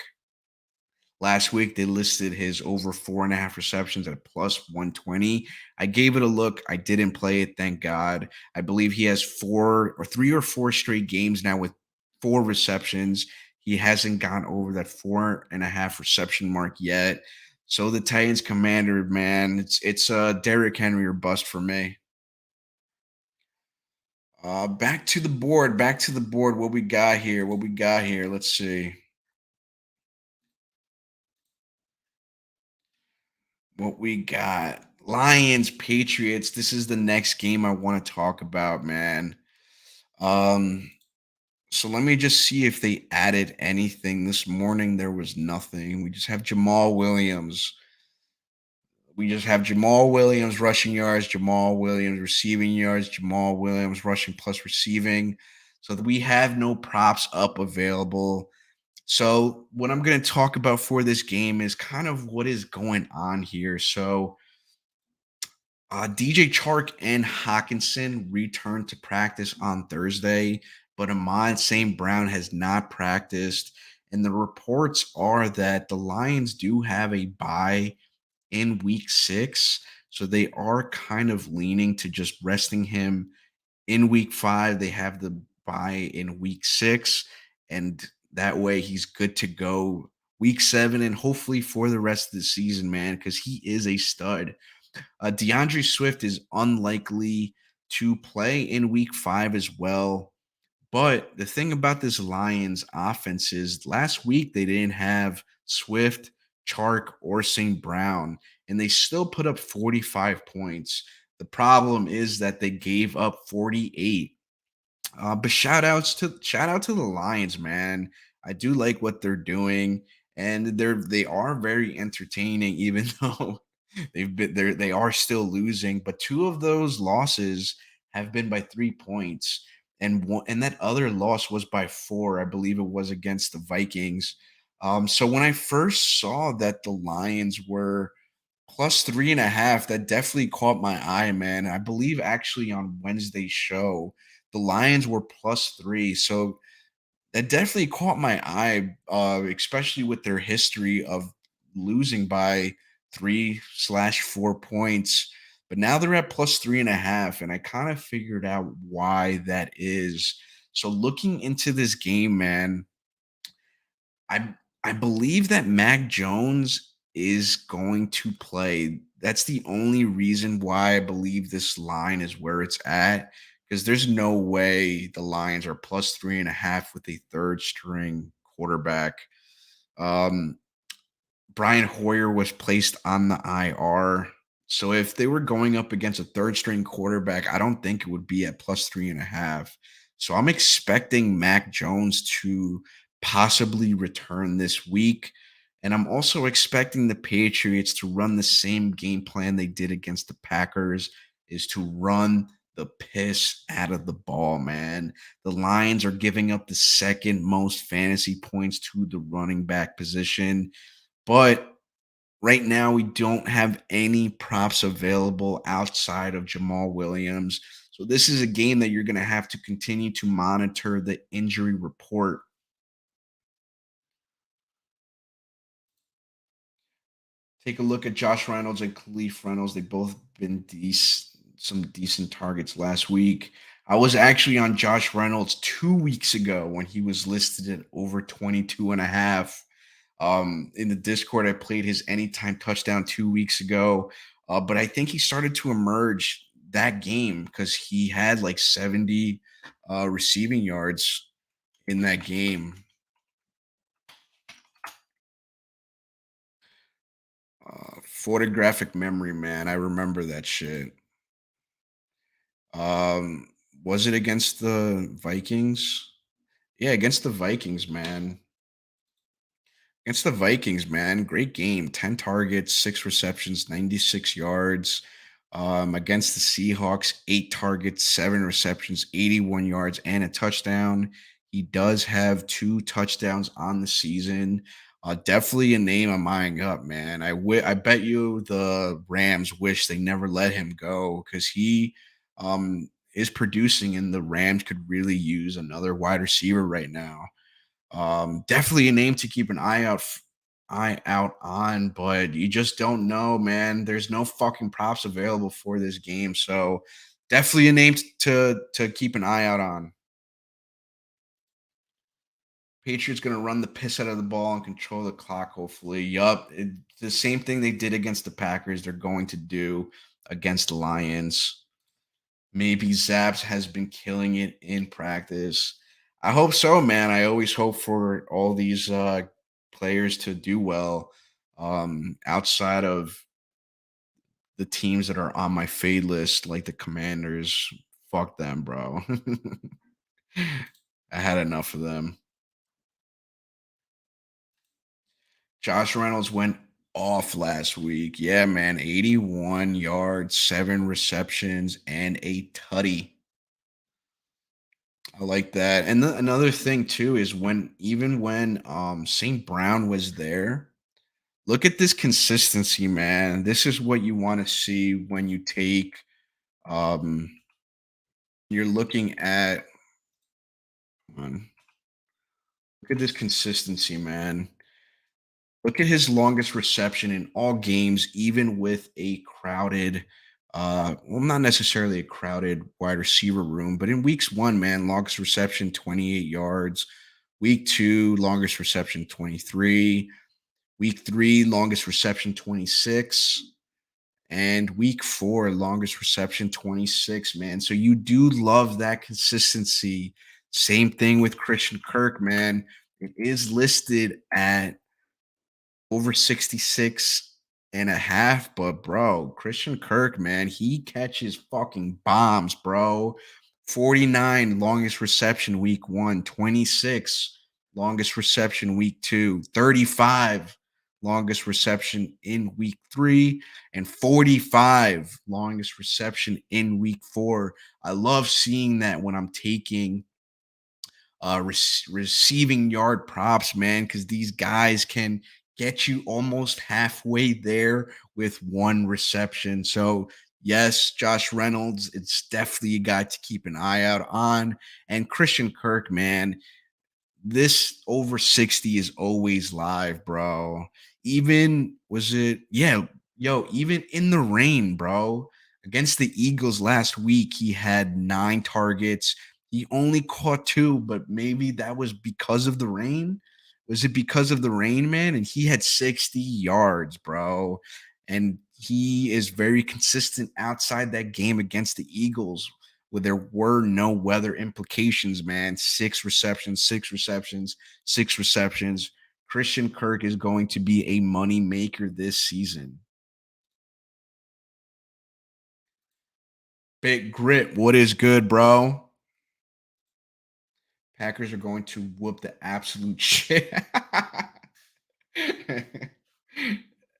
[SPEAKER 1] last week. They listed his over 4.5 receptions at plus 120. I gave it a look. I didn't play it, thank God. I believe he has 3 or 4 straight games now with 4 receptions. He hasn't gone over that 4.5 reception mark yet. So the Titans commander, man, it's Derrick Henry or bust for me. Back to the board. Back to the board. What we got here? What we got here? Let's see. What we got? Lions, Patriots. This is the next game I want to talk about, man. Um, so let me just see if they added anything this morning. There was nothing. We just have Jamal Williams. We just have Jamal Williams rushing yards, Jamal Williams receiving yards, Jamal Williams rushing plus receiving. So we have no props up available. So what I'm going to talk about for this game is kind of what is going on here. So DJ Chark and Hawkinson returned to practice on Thursday, but Ahmad St. Brown has not practiced. And the reports are that the Lions do have a bye in week 6. So they are kind of leaning to just resting him in week 5. They have the bye in week 6. And that way he's good to go week 7 and hopefully for the rest of the season, man, because he is a stud. DeAndre Swift is unlikely to play in week 5 as well. But the thing about this Lions offense is last week they didn't have Swift, Chark, or St. Brown, and they still put up 45 points. The problem is that they gave up 48. But shout out to the Lions, man. I do like what they're doing, and they are very entertaining, even though they are still losing. But 2 of those losses have been by 3 points, and that other loss was by 4. I believe it was against the Vikings. So when I first saw that the Lions were plus 3.5, that definitely caught my eye, man. I believe actually on Wednesday's show, the Lions were plus 3. So that definitely caught my eye, especially with their history of losing by 3/4 points. But now they're at plus 3.5, and I kind of figured out why that is. So looking into this game, man, I believe that Mac Jones is going to play. That's the only reason why I believe this line is where it's at. Because there's no way the Lions are plus 3.5 with a third string quarterback. Um, Brian Hoyer was placed on the IR. So if they were going up against a third string quarterback, I don't think it would be at plus 3.5. So I'm expecting Mac Jones to possibly return this week. And I'm also expecting the Patriots to run the same game plan they did against the Packers, is to run the piss out of the ball, man. The Lions are giving up the second most fantasy points to the running back position. But right now, we don't have any props available outside of Jamal Williams. So this is a game that you're going to have to continue to monitor the injury report. Take a look at Josh Reynolds and Khalif Reynolds. They both been some decent targets last week. I was actually on Josh Reynolds 2 weeks ago when he was listed at over 22 and a half. In the Discord, I played his anytime touchdown 2 weeks ago. But I think he started to emerge that game because he had like 70 receiving yards in that game. Photographic memory, man. I remember that shit. Um, was it against the Vikings? Yeah, against the Vikings, man. Against the Vikings, man. Great game. 10 targets, 6 receptions, 96 yards. Against the Seahawks, 8 targets, 7 receptions, 81 yards, and a touchdown. He does have 2 touchdowns on the season. Definitely a name I'm eyeing up, man. I bet you the Rams wish they never let him go because he is producing, and the Rams could really use another wide receiver right now. Definitely a name to keep an eye out on, but you just don't know, man. There's no fucking props available for this game, so definitely a name to keep an eye out on. Patriots gonna run the piss out of the ball and control the clock. Hopefully, yup. The same thing they did against the Packers, they're going to do against the Lions. Maybe Zaps has been killing it in practice. I hope so, man. I always hope for all these players to do well. Outside of the teams that are on my fade list, like the Commanders, fuck them, bro. I had enough of them. Josh Reynolds went off last week. Yeah, man. 81 yards, 7 receptions, and a tutty. I like that. And another thing too is when St. Brown was there, look at this consistency, man. This is what you want to see when you take um you're looking at look at this consistency, man. Look at his longest reception in all games, even with a crowded, well, not necessarily a crowded wide receiver room, but in weeks one, man, longest reception 28 yards. Week two, longest reception 23. Week three, longest reception 26. And week four, longest reception 26, man. So you do love that consistency. Same thing with Christian Kirk, man. It is listed at over 66 and a half. But bro, Christian Kirk, man, he catches fucking bombs, bro. 49 longest reception week one, 26 longest reception week two, 35 longest reception in week three, and 45 longest reception in week four. I love seeing that when I'm taking receiving yard props, man, because these guys can get you almost halfway there with one reception. So, yes, Josh Reynolds, it's definitely a guy to keep an eye out on. And Christian Kirk, man, this over 60 is always live, bro. Even was it, yeah, yo, even in the rain, bro. Against the Eagles last week, he had 9 targets. He only caught two, but maybe that was because of the rain. Was it because of the rain, man? And he had 60 yards, bro. And he is very consistent outside that game against the Eagles where there were no weather implications, man. 6 receptions, 6 receptions, 6 receptions. Christian Kirk is going to be a money maker this season. Big Grit, what is good, bro? Packers are going to whoop the absolute shit.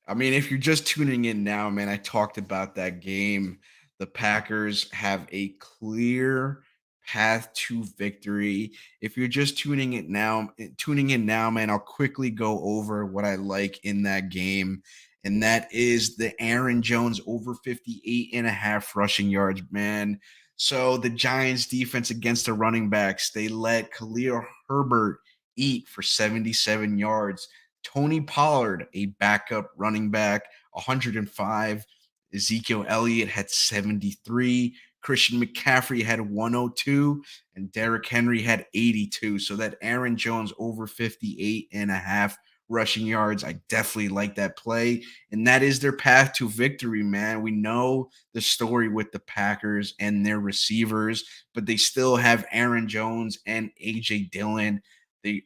[SPEAKER 1] I mean, if you're just tuning in now, man, I talked about that game. The Packers have a clear path to victory. If you're just tuning in now, man, I'll quickly go over what I like in that game. And that is the Aaron Jones over 58 and a half rushing yards, man. So the Giants defense against the running backs, they let Khalil Herbert eat for 77 yards. Tony Pollard, a backup running back, 105. Ezekiel Elliott had 73. Christian McCaffrey had 102 and Derrick Henry had 82. So that Aaron Jones over 58 and a half rushing yards. I definitely like that play. And that is their path to victory, man. We know the story with the Packers and their receivers, but they still have Aaron Jones and AJ Dillon. The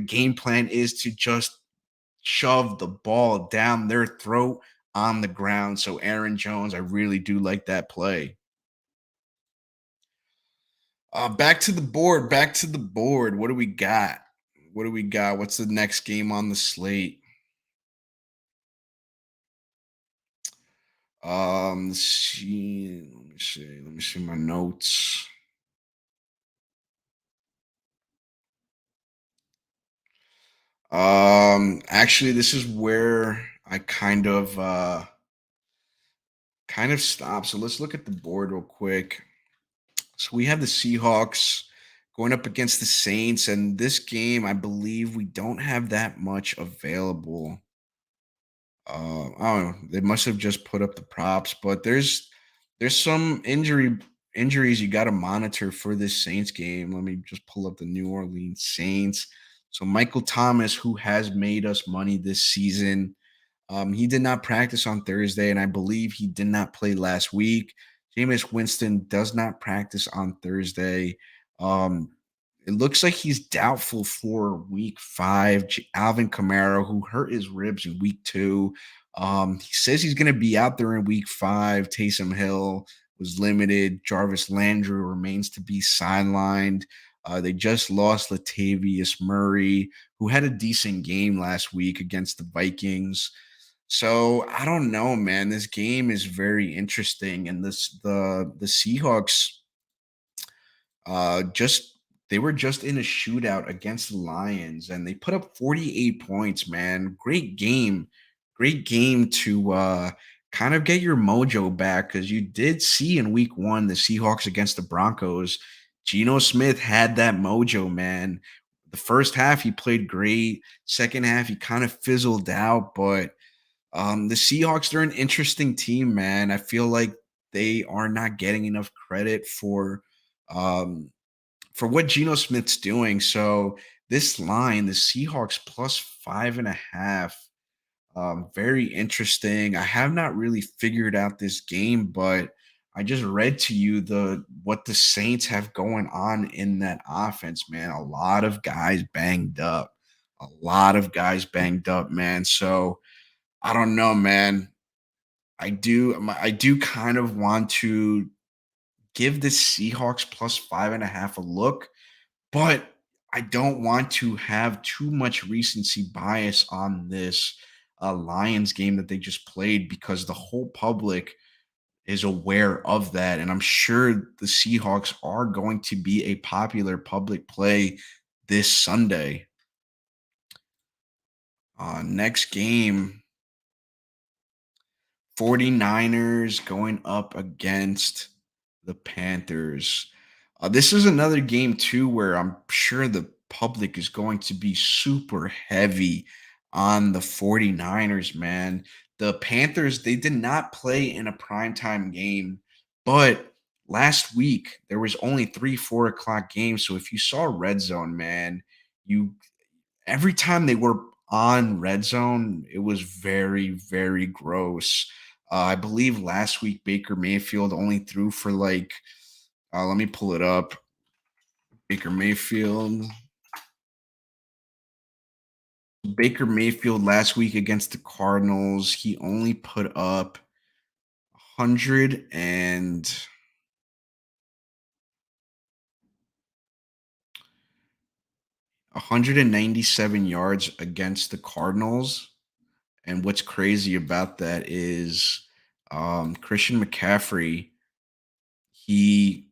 [SPEAKER 1] game plan is to just shove the ball down their throat on the ground. So Aaron Jones, I really do like that play. Back to the board. Back to the board. What do we got? What do we got? What's the next game on the slate? Let's see. Let me see. Let me see my notes. Actually, this is where I kind of stop. So let's look at the board real quick. So we have the Seahawks going up against the Saints, and this game, I believe we don't have that much available. I don't know. They must have just put up the props, but there's some injuries you got to monitor for this Saints game. Let me just pull up the New Orleans Saints. So Michael Thomas, who has made us money this season, he did not practice on Thursday, and I believe he did not play last week. Jameis Winston does not practice on Thursday. Um, it looks like he's doubtful for week 5. Alvin Kamara, who hurt his ribs in week 2, he says he's going to be out there in week 5. Taysom Hill was limited. Jarvis Landry remains to be sidelined. They just lost Latavius Murray, who had a decent game last week against the Vikings. So I don't know, man. This game is very interesting, and the Seahawks just they were just in a shootout against the Lions, and they put up 48 points. Man, great game to kind of get your mojo back because you did see in Week 1 the Seahawks against the Broncos. Geno Smith had that mojo, man. The first half he played great. Second half he kind of fizzled out, but the Seahawks, they're an interesting team, man. I feel like they are not getting enough credit um, for what Geno Smith's doing. So this line, the Seahawks plus 5.5, very interesting. I have not really figured out this game, but I just read to you the what the Saints have going on in that offense, man. A lot of guys banged up. A lot of guys banged up, man. So I don't know, man. I do kind of want to give the Seahawks plus 5.5 a look, but I don't want to have too much recency bias on this Lions game that they just played because the whole public is aware of that. And I'm sure the Seahawks are going to be a popular public play this Sunday. Next game, 49ers going up against the Panthers. This is another game too where I'm sure the public is going to be super heavy on the 49ers, man. The Panthers, they did not play in a primetime game, but last week there was only 3 4 o'clock games. So if you saw Red Zone, man, you every time they were on red zone, it was very, very gross. I believe last week Baker Mayfield only threw for like, let me pull it up. Baker Mayfield. Baker Mayfield last week against the Cardinals, he only put up 100 and 197 yards against the Cardinals. And what's crazy about that is Christian McCaffrey, he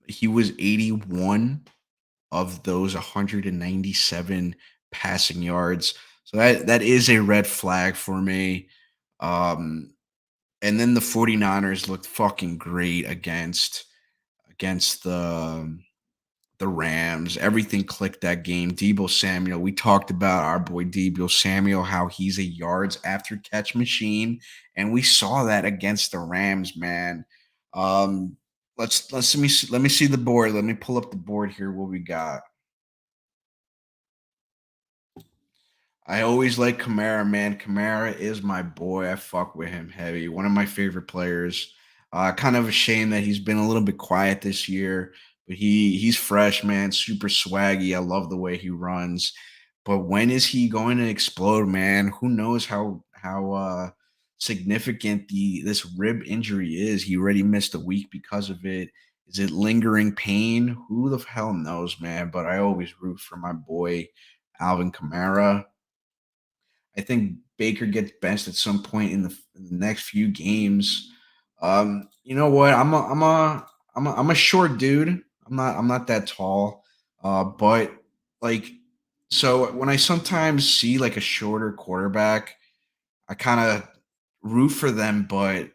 [SPEAKER 1] he was 81 of those 197 passing yards. So that is a red flag for me. Um, And then the 49ers looked fucking great against the Rams. Everything clicked that game. Debo Samuel, we talked about our boy Debo Samuel, how he's a yards after catch machine, and we saw that against the Rams, man. Um, let me see the board. Let me pull up the board here. What we got? I always like Kamara, man. Kamara is my boy. I fuck with him heavy. One of my favorite players. Kind of a shame that he's been a little bit quiet this year, but he's fresh, man. Super swaggy. I love the way he runs. But when is he going to explode, man? Who knows how significant the this rib injury is? He already missed a week because of it. Is it lingering pain? Who the hell knows, man? But I always root for my boy Alvin Kamara. I think Baker gets benched at some point in the next few games. You know what? I'm a short dude. I'm not that tall. But like so when I sometimes see like a shorter quarterback, I kind of root for them, but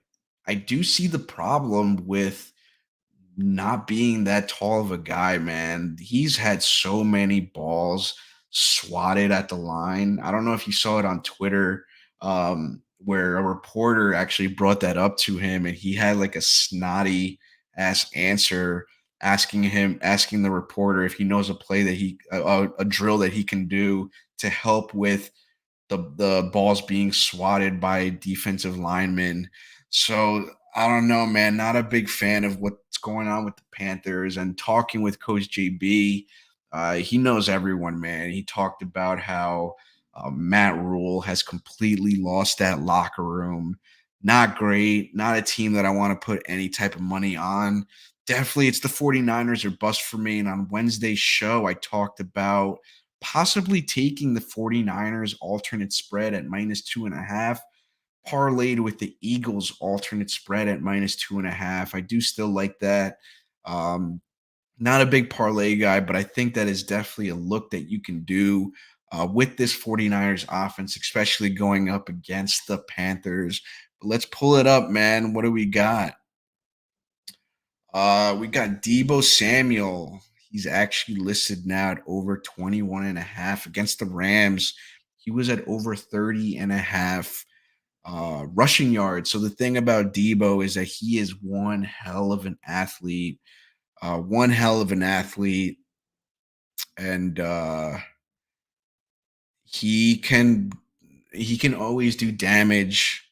[SPEAKER 1] I do see the problem with not being that tall of a guy, man. He's had so many balls swatted at the line. I don't know if you saw it on Twitter, where a reporter actually brought that up to him, and he had like a snotty ass answer asking the reporter if he knows a play that a drill that he can do to help with the balls being swatted by defensive linemen. So I don't know, man. Not a big fan of what's going on with the Panthers. And talking with Coach JB, he knows everyone, man. He talked about how Matt Rule has completely lost that locker room. Not great. Not a team that I want to put any type of money on. Definitely, it's the 49ers or bust for me. And on Wednesday's show, I talked about possibly taking the 49ers alternate spread at minus 2.5, parlayed with the Eagles alternate spread at minus 2.5. I do still like that. Um, Not a big parlay guy, but I think that is definitely a look that you can do with this 49ers offense, especially going up against the Panthers. But let's pull it up, man. What do we got? We got Debo Samuel. He's actually listed now at over 21.5 against the Rams. He was at over 30.5 rushing yards. So the thing about Debo is that he is one hell of an athlete. One hell of an athlete. And he can he can always do damage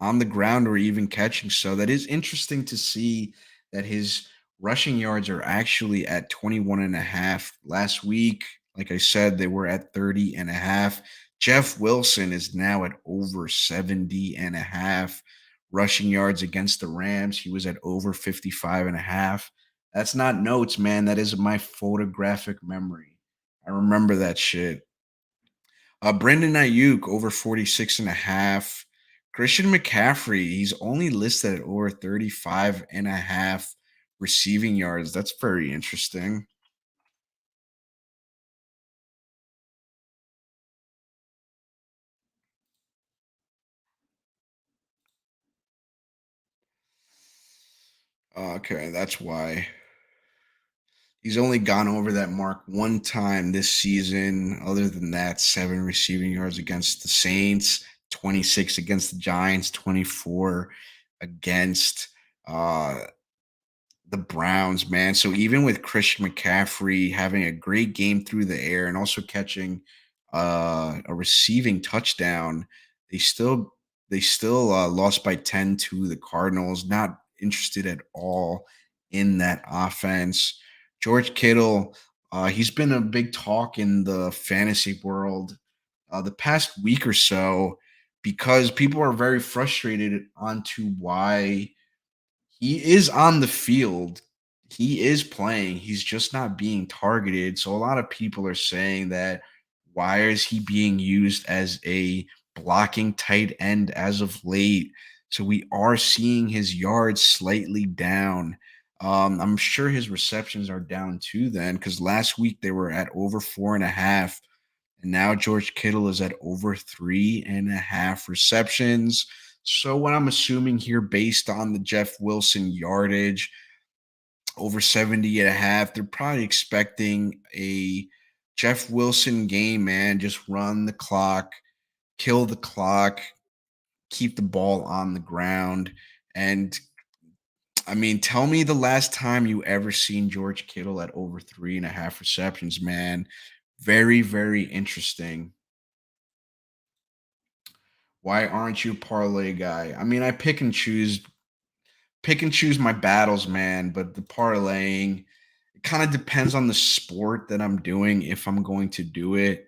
[SPEAKER 1] on the ground or even catching. So that is interesting to see that his rushing yards are actually at 21.5. Last week, like I said, they were at 30.5. Jeff Wilson is now at over 70.5 rushing yards against the Rams. He was at over 55.5. That's not notes, man. That is my photographic memory. I remember that shit. Brandon Ayuk over 46.5. Christian McCaffrey, he's only listed at over 35.5 receiving yards. That's very interesting. Okay, that's why. He's only gone over that mark one time this season. Other than that, 7 receiving yards against the Saints, 26 against the Giants, 24 against uh the Browns, man. So even with Christian McCaffrey having a great game through the air and also catching a receiving touchdown, they still they still lost by 10 to the Cardinals. Not interested at all in that offense. George Kittle, he's been a big talk in the fantasy world the past week or so because people are very frustrated onto why he is on the field. He is playing. He's just not being targeted. So a lot of people are saying that why is he being used as a blocking tight end as of late? So we are seeing his yards slightly down. I'm sure his receptions are down too then because last week they were at over 4.5. And now George Kittle is at over 3.5 receptions. So, what I'm assuming here, based on the Jeff Wilson yardage, over 70 and a half, they're probably expecting a Jeff Wilson game, man. Just run the clock, kill the clock, keep the ball on the ground. And I mean, tell me the last time you ever seen George Kittle at over 3.5 receptions, man. Very, very interesting. Why aren't you a parlay guy? I mean, I pick and choose my battles, man, but the parlaying, it kind of depends on the sport that I'm doing if I'm going to do it.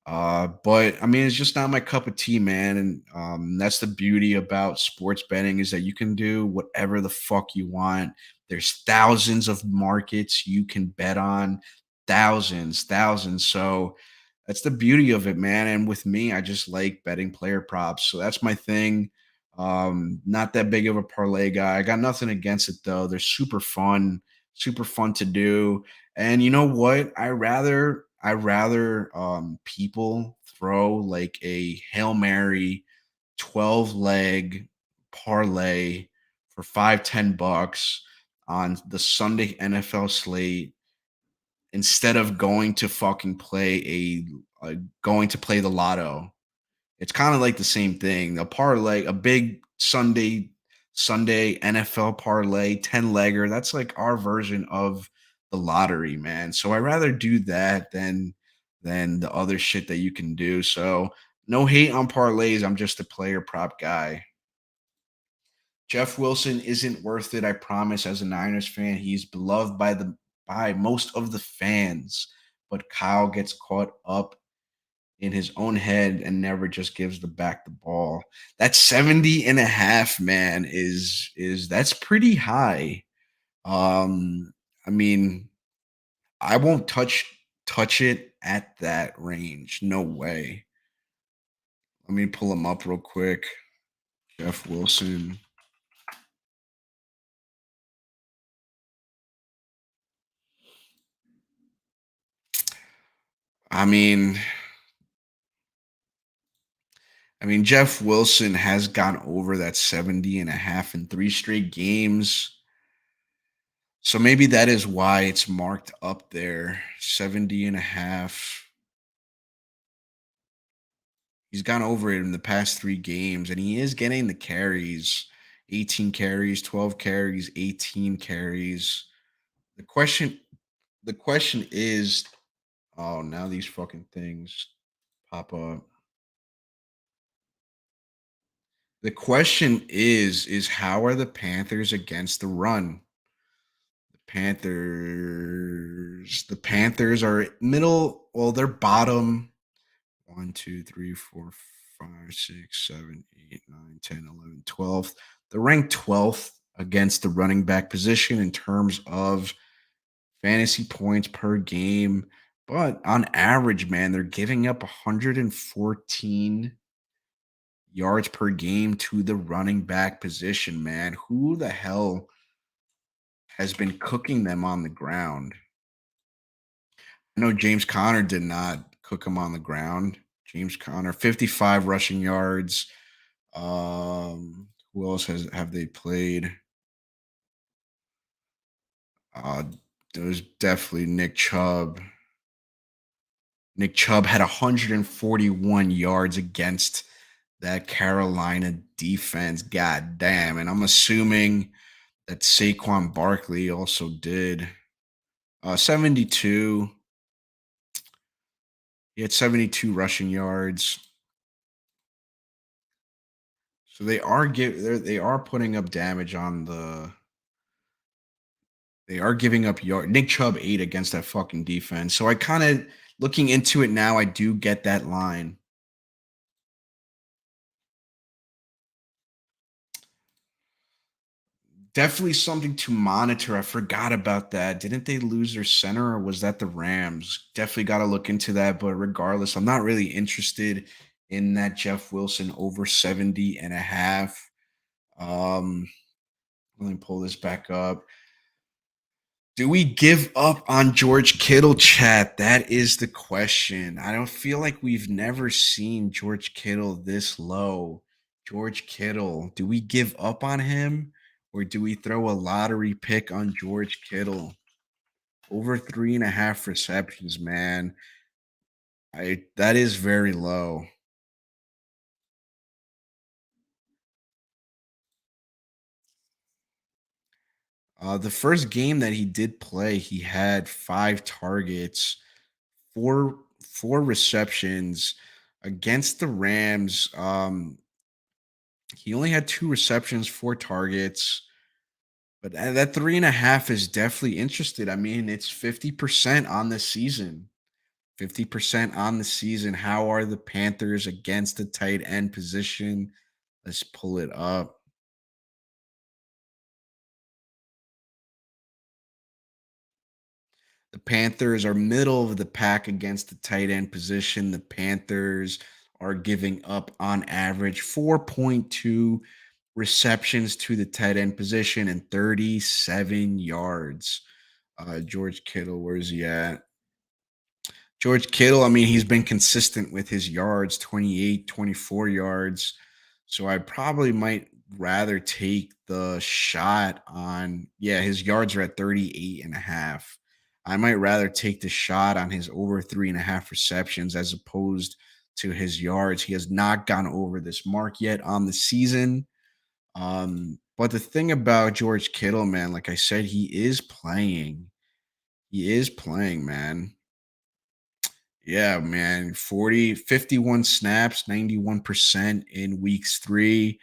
[SPEAKER 1] But I mean, it's just not my cup of tea, man. And that's the beauty about sports betting is that you can do whatever the fuck you want. There's thousands of markets you can bet on, thousands, thousands. So that's the beauty of it, man. And with me, I just like betting player props. So that's my thing. Not that big of a parlay guy. I got nothing against it though. They're super fun to do. And you know what? I rather people throw like a Hail Mary 12 leg parlay for 5-10 bucks on the Sunday NFL slate instead of going to play the lotto. It's kind of like the same thing. A parlay, a big Sunday NFL parlay, 10 legger. That's like our version of the lottery, man. So I rather do that than the other shit that you can do. So no hate on parlays. I'm just a player prop guy. Jeff Wilson isn't worth it, I promise. As a Niners fan, he's beloved by most of the fans. But Kyle gets caught up in his own head and never just gives the back the ball. That 70 and a half, man, is that's pretty high. I mean, I won't touch it at that range. No way. Let me pull him up real quick. Jeff Wilson. I mean, Jeff Wilson has gone over that 70 and a half in three straight games. So maybe that is why it's marked up there. 70 and a half. He's gone over it in the past three games, and he is getting the carries. 18 carries, 12 carries, 18 carries. The question the question is, oh, now these fucking things pop up. The question is how are the Panthers against the run? The Panthers are middle, well, they're bottom. 1, 2, 3, 4, 5, 6, 7, 8, 9, 10, 11, 12. They're ranked 12th against the running back position in terms of fantasy points per game. But on average, man, they're giving up 114 yards per game to the running back position, man. Who the hell has been cooking them on the ground? I know James Conner did not cook him on the ground. James Conner, 55 rushing yards. Who else have they played? Uh, there was definitely Nick Chubb. Nick Chubb had 141 yards against that Carolina defense. God damn. And I'm assuming that Saquon Barkley also did 72. He had 72 rushing yards. So they are putting up damage on they are giving up yard. Nick Chubb 8 against that fucking defense. So I kind of looking into it now, I do get that line. Definitely something to monitor. I forgot about that. Didn't they lose their center or was that the Rams? Definitely got to look into that. But regardless, I'm not really interested in that Jeff Wilson over 70 and a half. Um, let me pull this back up. Do we give up on George Kittle, chat? That is the question. I don't feel like we've never seen George Kittle this low. George Kittle, do we give up on him or do we throw a lottery pick on George Kittle? Over 3.5 receptions, man. I that is very low. The first game that he did play, he had 5 targets, four receptions against the Rams. He only had 2 receptions, 4 targets, but that 3.5 is definitely interested. I mean, it's 50% on the season. 50% on the season. How are the Panthers against the tight end position? Let's pull it up. The Panthers are middle of the pack against the tight end position. The Panthers are giving up on average 4.2 receptions to the tight end position and 37 yards. George Kittle, where's he at? George Kittle, I mean, he's been consistent with his yards, 28, 24 yards. So I probably might rather take the shot on, yeah, his yards are at 38 and a half. I might rather take the shot on his over 3.5 receptions as opposed to his yards. He has not gone over this mark yet on the season. But the thing about George Kittle, man, like I said, he is playing. He is playing, man. Yeah, man. 51 snaps, 91% in weeks 3,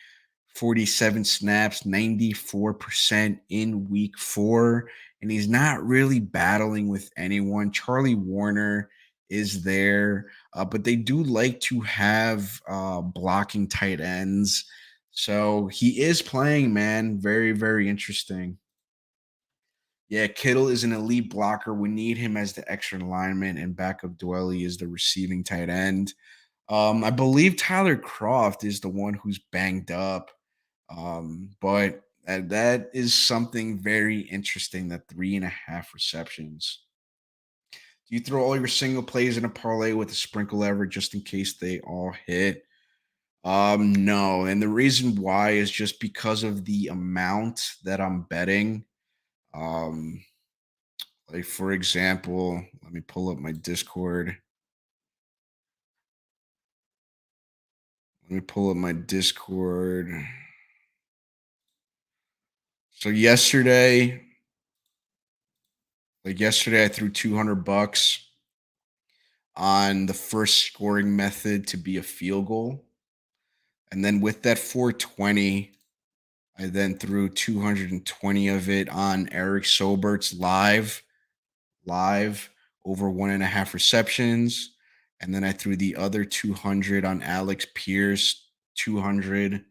[SPEAKER 1] 47 snaps, 94% in week 4. And he's not really battling with anyone. Charlie Warner is there, but they do like to have blocking tight ends. So he is playing, man. Very, very interesting. Yeah, Kittle is an elite blocker. We need him as the extra lineman, and backup Dwelly is the receiving tight end. I believe Tyler Croft is the one who's banged up. But that is something very interesting. That 3.5 receptions. Do you throw all your single plays in a parlay with a sprinkle ever just in case they all hit? No. And the reason why is just because of the amount that I'm betting. Um, like for example, let me pull up my Discord. Let me pull up my Discord. So yesterday I threw 200 bucks on the first scoring method to be a field goal. And then with that 420, I then threw 220 of it on Eric Sobert's live over 1.5 receptions. And then I threw the other 200 on Alex Pierce, 200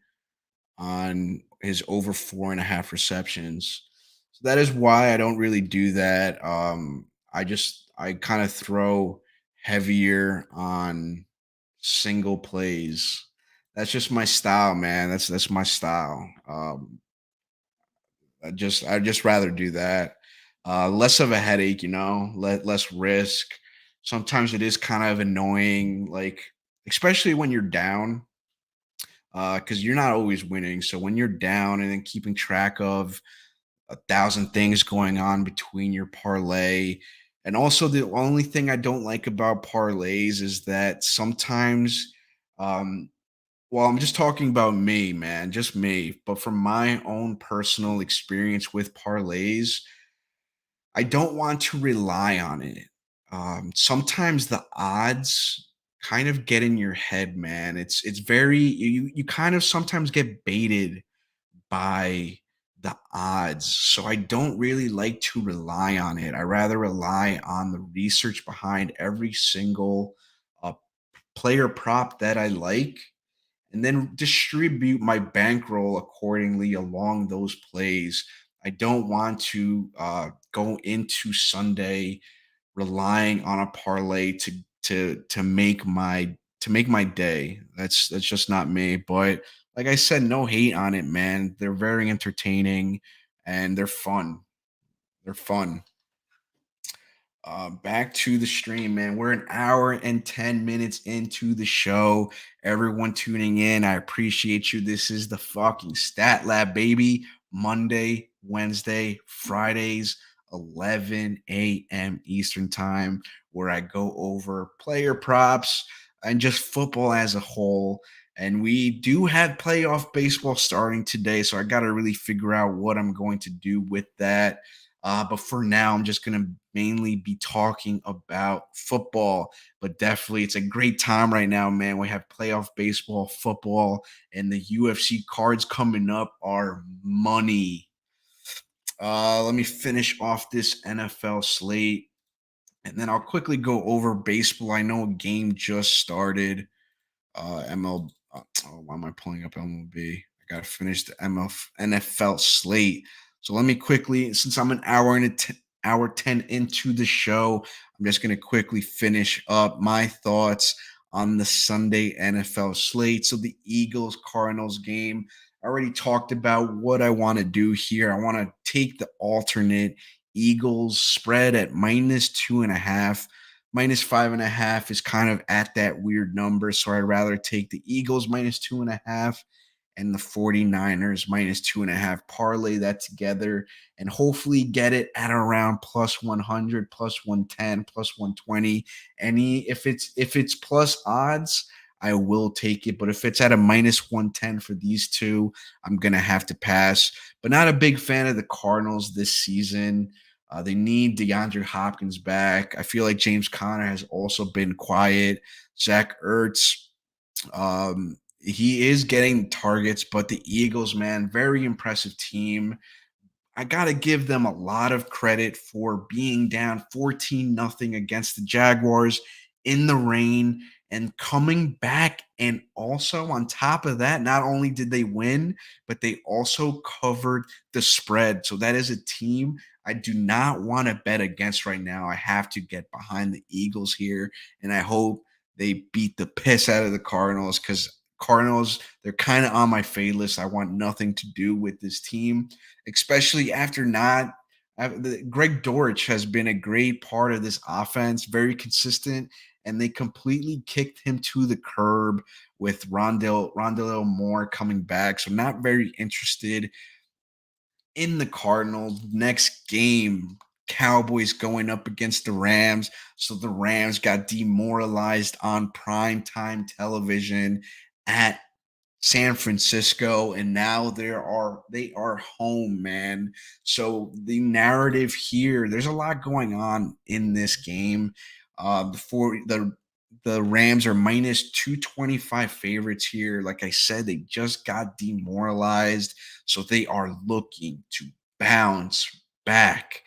[SPEAKER 1] on his over 4.5 receptions. So that is why I don't really do that. I kind of throw heavier on single plays. That's just my style, man. That's my style. I just rather do that. Less of a headache, less risk. Sometimes it is kind of annoying, like especially when you're down, because you're not always winning. So when you're down and then keeping track of 1,000 things going on between your parlay. And also, the only thing I don't like about parlays is that sometimes, um, well, I'm just talking about me, man, just me. But from my own personal experience with parlays, I don't want to rely on it. Sometimes the odds kind of get in your head, man. It's very you kind of sometimes get baited by the odds. So I don't really like to rely on it. I rather rely on the research behind every single uh, player prop that I like and then distribute my bankroll accordingly along those plays. I don't want to go into Sunday relying on a parlay to make my day. That's just not me. But like I said, no hate on it, man. They're very entertaining and they're fun. They're fun. Back to the stream, man. We're an hour and 10 minutes into the show. Everyone tuning in, I appreciate you. This is the fucking Stat Lab, baby. Monday, Wednesday, Fridays, 11 a.m. Eastern Time, where I go over player props and just football as a whole. And we do have playoff baseball starting today, so I got to really figure out what I'm going to do with that. But for now, I'm just going to mainly be talking about football. But definitely, it's a great time right now, man. We have playoff baseball, football, and the UFC cards coming up are money. Let me finish off this NFL slate, and then I'll quickly go over baseball. I know a game just started. ML. Oh, why am I pulling up MLB? I gotta finish the NFL slate. So let me quickly, since I'm an hour 10 into the show, I'm just gonna quickly finish up my thoughts on the Sunday NFL slate. So the Eagles Cardinals game. I already talked about what I want to do here. I want to take the alternate Eagles spread at -2.5. -5.5 is kind of at that weird number. So I'd rather take the Eagles -2.5 and the 49ers -2.5. Parlay that together and hopefully get it at around plus 100, plus 110, plus 120. Any if it's plus odds, I will take it. But if it's at a -110 for these two, I'm gonna have to pass. But not a big fan of the Cardinals this season. They need DeAndre Hopkins back. I feel like James Conner has also been quiet. Zach Ertz, he is getting targets, but the Eagles, man, very impressive team. I got to give them a lot of credit for being down 14 nothing against the Jaguars in the rain and coming back. And also, on top of that, not only did they win, but they also covered the spread. So, that is a team I do not want to bet against right now. I have to get behind the Eagles here. And I hope they beat the piss out of the Cardinals because Cardinals, they're kind of on my fade list. I want nothing to do with this team, especially after not. Greg Dortch has been a great part of this offense, very consistent, and they completely kicked him to the curb with Rondale Moore coming back. So not very interested in the Cardinals. Next game, Cowboys going up against the Rams. So the Rams got demoralized on primetime television at San Francisco, and now they are home, man. So the narrative here, there's a lot going on in this game. Before the Rams are -225 favorites here. Like I said, they just got demoralized, so they are looking to bounce back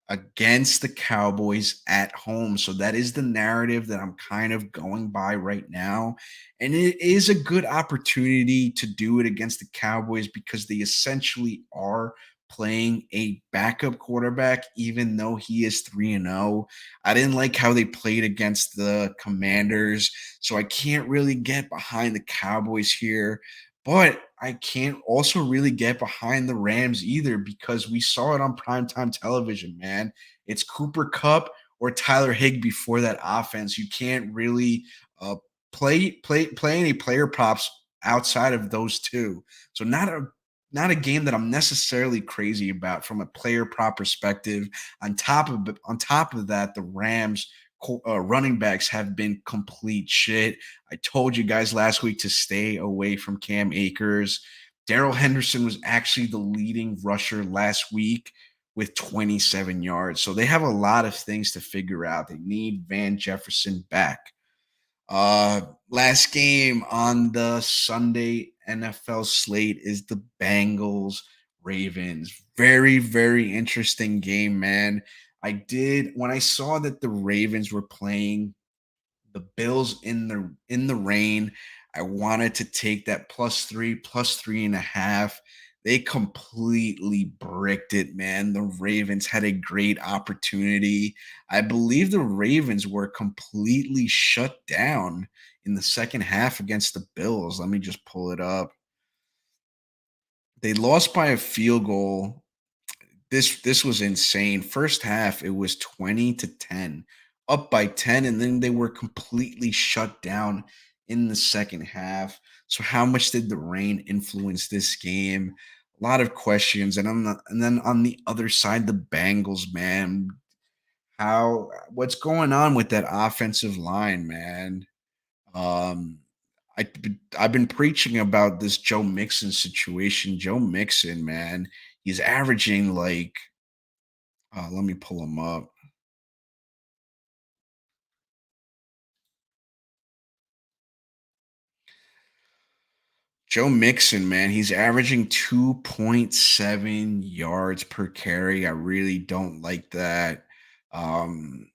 [SPEAKER 1] against the Cowboys at home. So that is the narrative that I'm kind of going by right now. And it is a good opportunity to do it against the Cowboys because they essentially are playing a backup quarterback, even though he is 3-0. I didn't like how they played against the Commanders. So I can't really get behind the Cowboys here. But I can't also really get behind the Rams either because we saw it on primetime television, man. It's Cooper Cup or Tyler Higbee for that offense. You can't really uh, play any player props outside of those two. So not a game that I'm necessarily crazy about from a player prop perspective. On top of that, the Rams running backs have been complete shit. I told you guys last week to stay away from Cam Akers. Daryl Henderson was actually the leading rusher last week with 27 yards. So they have a lot of things to figure out. They need Van Jefferson back. Last game on the Sunday NFL slate is the Bengals Ravens. Very, very interesting game, man. When I saw that the Ravens were playing the Bills in the rain. I wanted to take that +3, +3.5. They completely bricked it, man. The Ravens had a great opportunity. I believe the Ravens were completely shut down in the second half against the Bills. Let me just pull it up. They lost by a field goal. This was insane. First half, it was 20-10, up by 10, and then they were completely shut down in the second half. So how much did the rain influence this game? A lot of questions. And then on the other side, the Bengals, man. How what's going on with that offensive line, man? Um I've been preaching about this Joe Mixon situation. Joe Mixon, man, he's averaging like let me pull him up. Joe Mixon, man, he's averaging 2.7 yards per carry. I really don't like that. Um,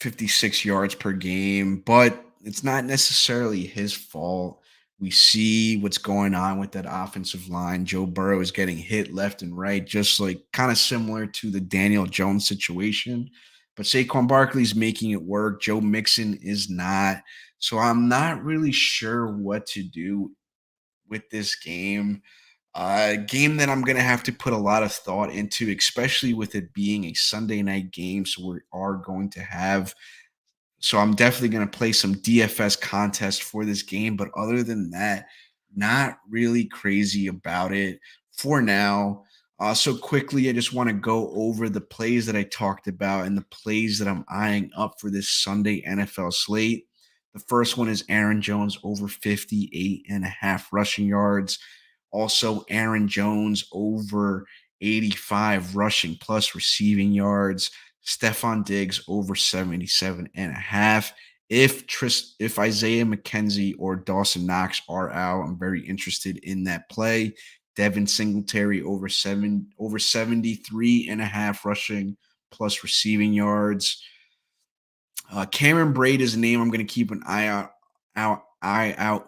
[SPEAKER 1] 56 yards per game, but it's not necessarily his fault. We see what's going on with that offensive line. Joe Burrow is getting hit left and right, just like kind of similar to the Daniel Jones situation. But Saquon Barkley's making it work. Joe Mixon is not. So I'm not really sure what to do with this game. Game that I'm going to have to put a lot of thought into, especially with it being a Sunday night game. So we are going to have so I'm definitely going to play some DFS contest for this game. But other than that, not really crazy about it for now. So quickly, I just want to go over the plays that I talked about and the plays that I'm eyeing up for this Sunday NFL slate. The first one is Aaron Jones over 58.5 rushing yards. Also, Aaron Jones over 85 rushing plus receiving yards. Stefan Diggs over 77.5. If Isaiah McKenzie or Dawson Knox are out, I'm very interested in that play. Devin Singletary over 73.5 rushing plus receiving yards. Cameron Braid is a name I'm going to keep an eye out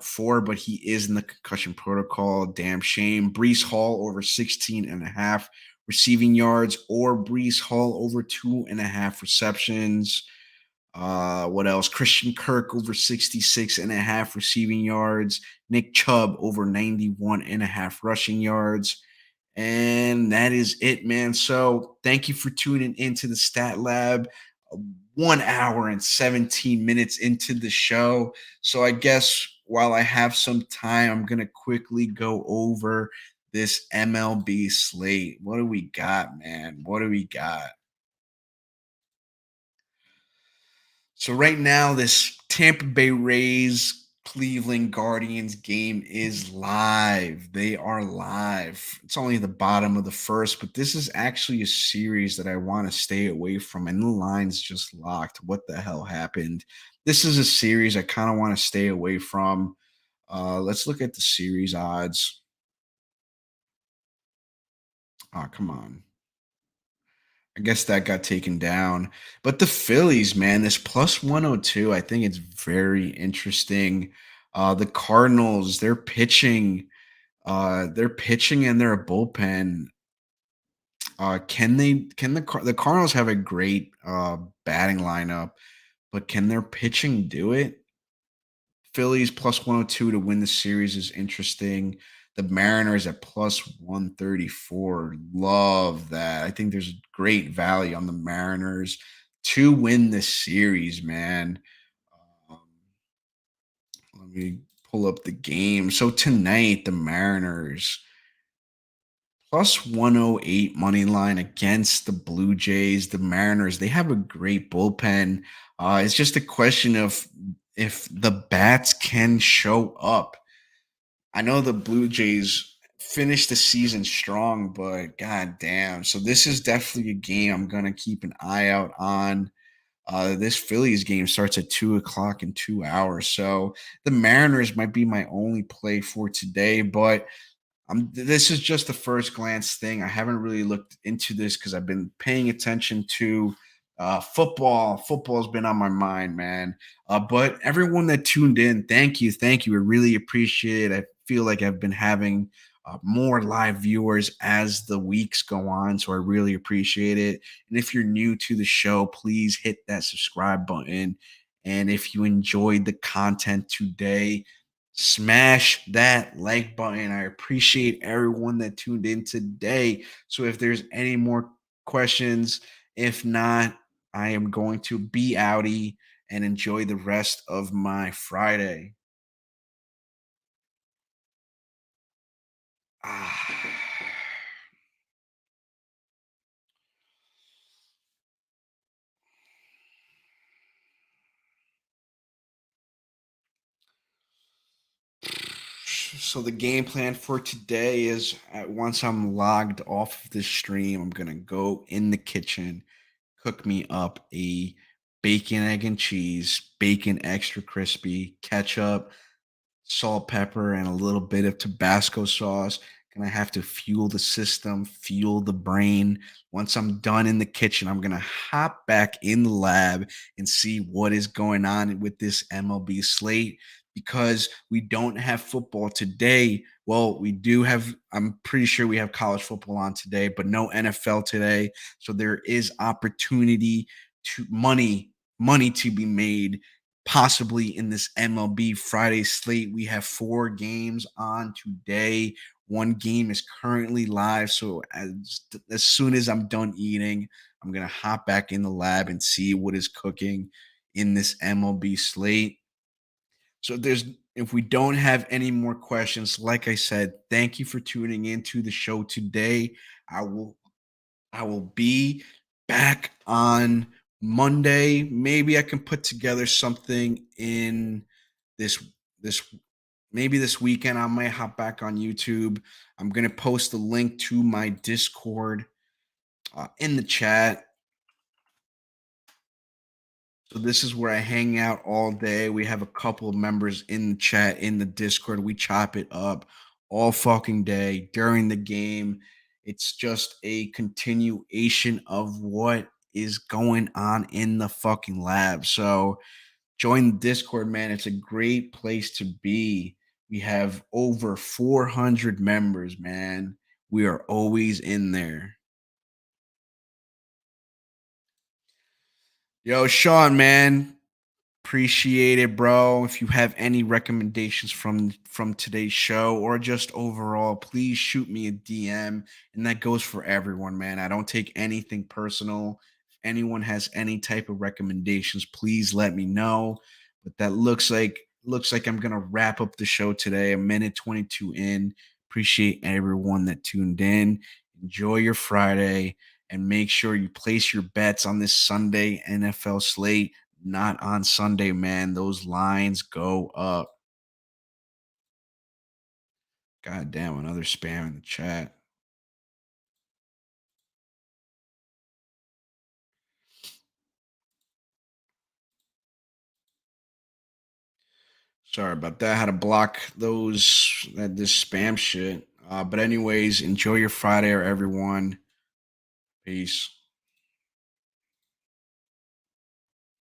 [SPEAKER 1] for, but he is in the concussion protocol. Damn shame. Brees Hall over 16.5 receiving yards, or Brees Hall over 2.5 receptions. What else? Christian Kirk over 66.5 receiving yards. Nick Chubb over 91.5 rushing yards. And that is it, man. So thank you for tuning into the Stat Lab. 1 hour and 17 minutes into the show. So I guess while I have some time, I'm going to quickly go over this MLB slate. What do we got, man? What do we got? So right now, this Tampa Bay Rays Cleveland Guardians game is live. They are live. It's only the bottom of the first, but this is actually a series that I want to stay away from. And the line's just locked. What the hell happened? This is a series I kind of want to stay away from. Let's look at the series odds. Oh, come on. I guess that got taken down. But the Phillies, man, this plus 102, I think it's very interesting. The Cardinals, they're pitching and they're a bullpen. The Cardinals have a great batting lineup, but can their pitching do it? Phillies plus 102 to win the series is interesting. The Mariners at plus 134. Love that. I think there's great value on the Mariners to win this series, man. Um, let me pull up the game. So tonight, the Mariners plus 108 money line against the Blue Jays. The Mariners, they have a great bullpen. It's just a question of if the bats can show up. I know the Blue Jays finished the season strong, but god damn. So this is definitely a game I'm gonna keep an eye out on. This Phillies game starts at 2 o'clock in 2 hours. So the Mariners might be my only play for today, but this is just the first glance thing. I haven't really looked into this because I've been paying attention to football. Football's been on my mind, man. But everyone that tuned in, thank you. I really appreciate it. I feel like I've been having more live viewers as the weeks go on, so I really appreciate it. And if you're new to the show, please hit that subscribe button. And if you enjoyed the content today, smash that like button. I appreciate everyone that tuned in today. So if there's any more questions, if not, I am going to be outie and enjoy the rest of my Friday. Ah. So the game plan for today is once I'm logged off of this stream, I'm gonna go in the kitchen, cook me up a bacon, egg, and cheese, bacon extra crispy, ketchup, salt, pepper, and a little bit of Tabasco sauce. Gonna have to fuel the system, fuel the brain. Once I'm done in the kitchen, I'm gonna hop back in the lab and see what is going on with this MLB slate because we don't have football today. Well, we do have, I'm pretty sure we have college football on today, but no NFL today. So there is opportunity to money to be made possibly in this MLB Friday slate. We have 4 games on today. One game is currently live. So as soon as I'm done eating, I'm going to hop back in the lab and see what is cooking in this MLB slate. So if we don't have any more questions, like I said, thank you for tuning into the show today. I will I will be back on Monday. Maybe I can put together something in this this maybe this weekend. I might hop back on YouTube. I'm gonna post a link to my Discord in the chat. So this is where I hang out all day. We have a couple of members in the chat in the Discord. We chop it up all fucking day during the game. It's just a continuation of what is going on in the fucking lab. So join the Discord, man. It's a great place to be. We have over 400 members, man. We are always in there. Yo, Sean, man. Appreciate it, bro. If you have any recommendations from today's show or just overall, please shoot me a DM. And that goes for everyone, man. I don't take anything personal. If anyone has any type of recommendations, please let me know. But that looks like I'm gonna wrap up the show today. A minute 22 in. Appreciate everyone that tuned in. Enjoy your Friday and make sure you place your bets on this Sunday NFL slate, not on Sunday, man. Those lines go up. God damn, another spam in the chat. Sorry about that. I had to block this spam shit. But anyways, enjoy your Friday, everyone. Peace.